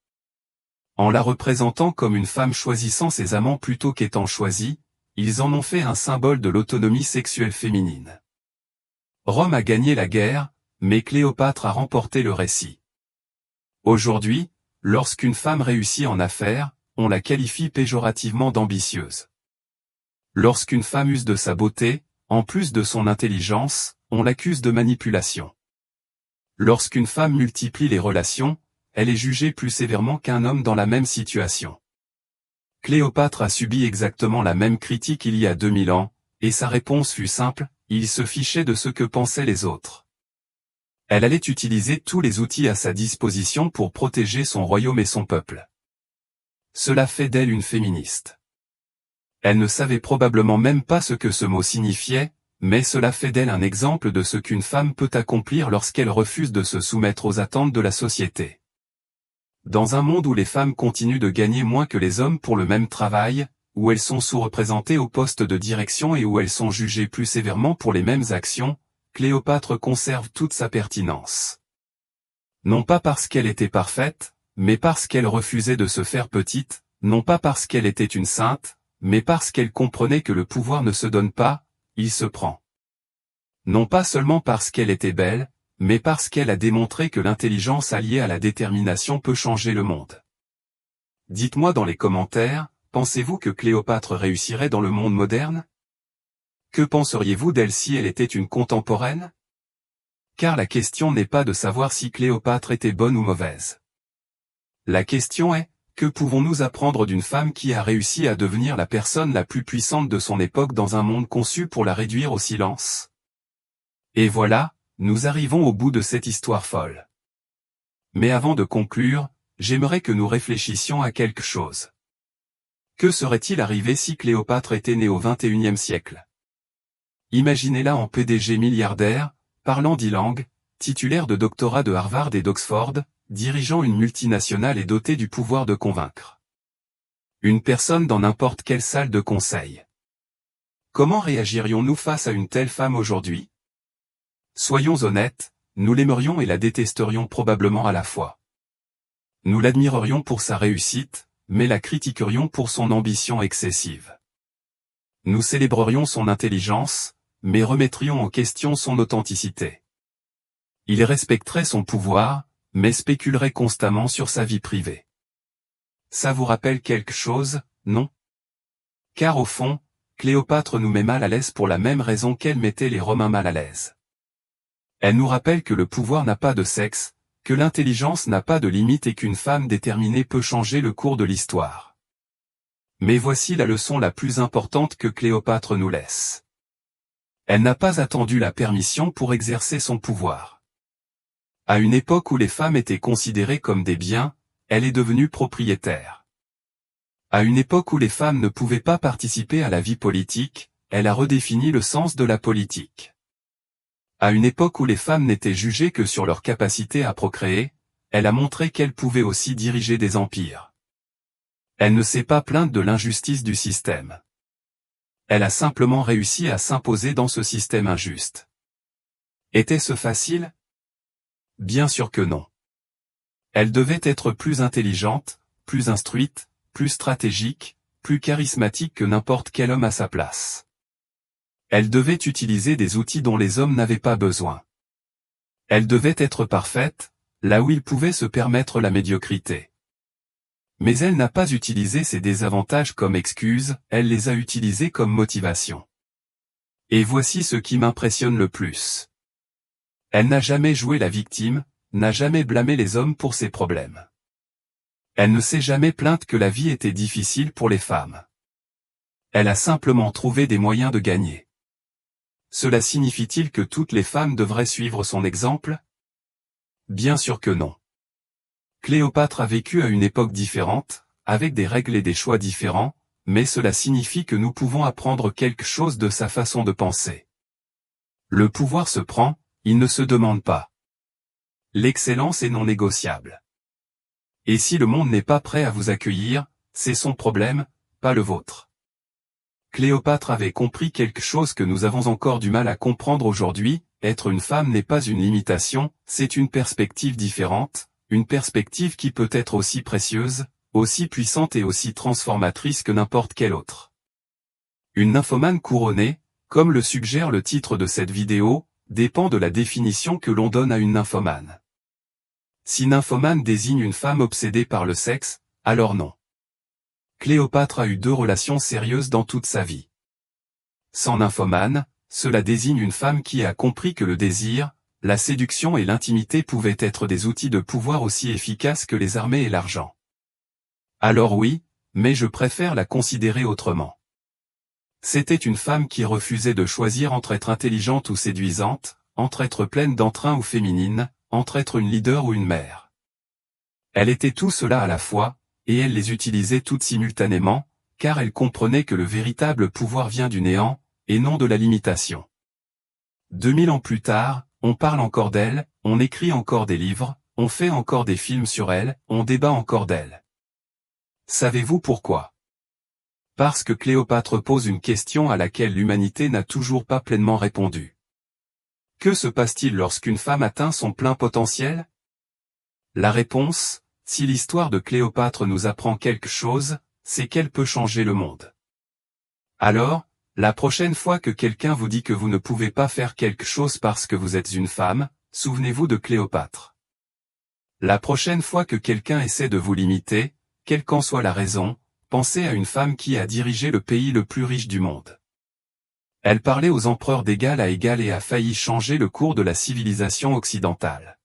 [SPEAKER 1] En la représentant comme une femme choisissant ses amants plutôt qu'étant choisie, ils en ont fait un symbole de l'autonomie sexuelle féminine. Rome a gagné la guerre, mais Cléopâtre a remporté le récit. Aujourd'hui, lorsqu'une femme réussit en affaires, on la qualifie péjorativement d'ambitieuse. Lorsqu'une femme use de sa beauté, en plus de son intelligence, on l'accuse de manipulation. Lorsqu'une femme multiplie les relations, elle est jugée plus sévèrement qu'un homme dans la même situation. Cléopâtre a subi exactement la même critique il y a 2000 ans, et sa réponse fut simple, il se fichait de ce que pensaient les autres. Elle allait utiliser tous les outils à sa disposition pour protéger son royaume et son peuple. Cela fait d'elle une féministe. Elle ne savait probablement même pas ce que ce mot signifiait, mais cela fait d'elle un exemple de ce qu'une femme peut accomplir lorsqu'elle refuse de se soumettre aux attentes de la société. Dans un monde où les femmes continuent de gagner moins que les hommes pour le même travail, où elles sont sous-représentées au poste de direction et où elles sont jugées plus sévèrement pour les mêmes actions, Cléopâtre conserve toute sa pertinence. Non pas parce qu'elle était parfaite, mais parce qu'elle refusait de se faire petite, non pas parce qu'elle était une sainte, mais parce qu'elle comprenait que le pouvoir ne se donne pas, il se prend. Non pas seulement parce qu'elle était belle, mais parce qu'elle a démontré que l'intelligence alliée à la détermination peut changer le monde. Dites-moi dans les commentaires, pensez-vous que Cléopâtre réussirait dans le monde moderne? Que penseriez-vous d'elle si elle était une contemporaine? Car la question n'est pas de savoir si Cléopâtre était bonne ou mauvaise. La question est, que pouvons-nous apprendre d'une femme qui a réussi à devenir la personne la plus puissante de son époque dans un monde conçu pour la réduire au silence? Et voilà, nous arrivons au bout de cette histoire folle. Mais avant de conclure, j'aimerais que nous réfléchissions à quelque chose. Que serait-il arrivé si Cléopâtre était née au XXIe siècle? Imaginez-la en PDG milliardaire, parlant 10 langues, titulaire de doctorats de Harvard et d'Oxford, dirigeant une multinationale et dotée du pouvoir de convaincre. Une personne dans n'importe quelle salle de conseil. Comment réagirions-nous face à une telle femme aujourd'hui? Soyons honnêtes, nous l'aimerions et la détesterions probablement à la fois. Nous l'admirerions pour sa réussite, mais la critiquerions pour son ambition excessive. Nous célébrerions son intelligence, mais remettrions en question son authenticité. Il respecterait son pouvoir, mais spéculerait constamment sur sa vie privée. Ça vous rappelle quelque chose, non? Car au fond, Cléopâtre nous met mal à l'aise pour la même raison qu'elle mettait les Romains mal à l'aise. Elle nous rappelle que le pouvoir n'a pas de sexe, que l'intelligence n'a pas de limite et qu'une femme déterminée peut changer le cours de l'histoire. Mais voici la leçon la plus importante que Cléopâtre nous laisse. Elle n'a pas attendu la permission pour exercer son pouvoir. À une époque où les femmes étaient considérées comme des biens, elle est devenue propriétaire. À une époque où les femmes ne pouvaient pas participer à la vie politique, elle a redéfini le sens de la politique. À une époque où les femmes n'étaient jugées que sur leur capacité à procréer, elle a montré qu'elle pouvait aussi diriger des empires. Elle ne s'est pas plainte de l'injustice du système. Elle a simplement réussi à s'imposer dans ce système injuste. Était-ce facile? Bien sûr que non. Elle devait être plus intelligente, plus instruite, plus stratégique, plus charismatique que n'importe quel homme à sa place. Elle devait utiliser des outils dont les hommes n'avaient pas besoin. Elle devait être parfaite, là où il pouvait se permettre la médiocrité. Mais elle n'a pas utilisé ses désavantages comme excuse, elle les a utilisés comme motivation. Et voici ce qui m'impressionne le plus. Elle n'a jamais joué la victime, n'a jamais blâmé les hommes pour ses problèmes. Elle ne s'est jamais plainte que la vie était difficile pour les femmes. Elle a simplement trouvé des moyens de gagner. Cela signifie-t-il que toutes les femmes devraient suivre son exemple? Bien sûr que non. Cléopâtre a vécu à une époque différente, avec des règles et des choix différents, mais cela signifie que nous pouvons apprendre quelque chose de sa façon de penser. Le pouvoir se prend, il ne se demande pas. L'excellence est non négociable. Et si le monde n'est pas prêt à vous accueillir, c'est son problème, pas le vôtre. Cléopâtre avait compris quelque chose que nous avons encore du mal à comprendre aujourd'hui, être une femme n'est pas une limitation, c'est une perspective différente, une perspective qui peut être aussi précieuse, aussi puissante et aussi transformatrice que n'importe quelle autre. Une nymphomane couronnée, comme le suggère le titre de cette vidéo, dépend de la définition que l'on donne à une nymphomane. Si nymphomane désigne une femme obsédée par le sexe, alors non. Cléopâtre a eu 2 relations sérieuses dans toute sa vie. Sans nymphomane, cela désigne une femme qui a compris que le désir, la séduction et l'intimité pouvaient être des outils de pouvoir aussi efficaces que les armées et l'argent. Alors oui, mais je préfère la considérer autrement. C'était une femme qui refusait de choisir entre être intelligente ou séduisante, entre être pleine d'entrain ou féminine, entre être une leader ou une mère. Elle était tout cela à la fois, et elle les utilisait toutes simultanément, car elle comprenait que le véritable pouvoir vient du néant, et non de la limitation. 2000 ans plus tard, on parle encore d'elle, on écrit encore des livres, on fait encore des films sur elle, on débat encore d'elle. Savez-vous pourquoi? Parce que Cléopâtre pose une question à laquelle l'humanité n'a toujours pas pleinement répondu. Que se passe-t-il lorsqu'une femme atteint son plein potentiel? La réponse, si l'histoire de Cléopâtre nous apprend quelque chose, c'est qu'elle peut changer le monde. Alors, la prochaine fois que quelqu'un vous dit que vous ne pouvez pas faire quelque chose parce que vous êtes une femme, souvenez-vous de Cléopâtre. La prochaine fois que quelqu'un essaie de vous limiter, quelle qu'en soit la raison, pensez à une femme qui a dirigé le pays le plus riche du monde. Elle parlait aux empereurs d'égal à égal et a failli changer le cours de la civilisation occidentale.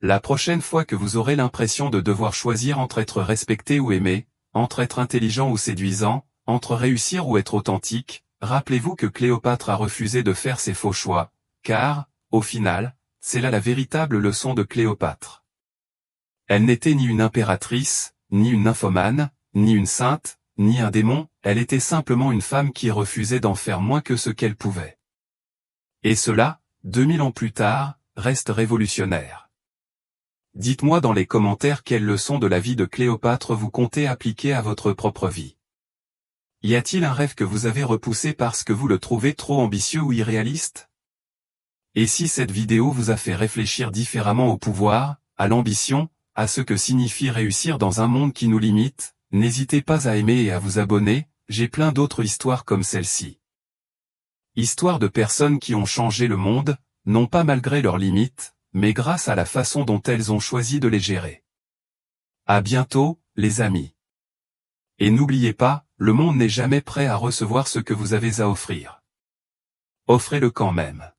[SPEAKER 1] La prochaine fois que vous aurez l'impression de devoir choisir entre être respecté ou aimé, entre être intelligent ou séduisant, entre réussir ou être authentique, rappelez-vous que Cléopâtre a refusé de faire ses faux choix, car, au final, c'est là la véritable leçon de Cléopâtre. Elle n'était ni une impératrice, ni une nymphomane, ni une sainte, ni un démon, elle était simplement une femme qui refusait d'en faire moins que ce qu'elle pouvait. Et cela, 2000 ans plus tard, reste révolutionnaire. Dites-moi dans les commentaires quelle leçon de la vie de Cléopâtre vous comptez appliquer à votre propre vie. Y a-t-il un rêve que vous avez repoussé parce que vous le trouvez trop ambitieux ou irréaliste? Et si cette vidéo vous a fait réfléchir différemment au pouvoir, à l'ambition, à ce que signifie réussir dans un monde qui nous limite, n'hésitez pas à aimer et à vous abonner, j'ai plein d'autres histoires comme celle-ci. Histoires de personnes qui ont changé le monde, non pas malgré leurs limites, mais grâce à la façon dont elles ont choisi de les gérer. À bientôt, les amis. Et n'oubliez pas, le monde n'est jamais prêt à recevoir ce que vous avez à offrir. Offrez-le quand même.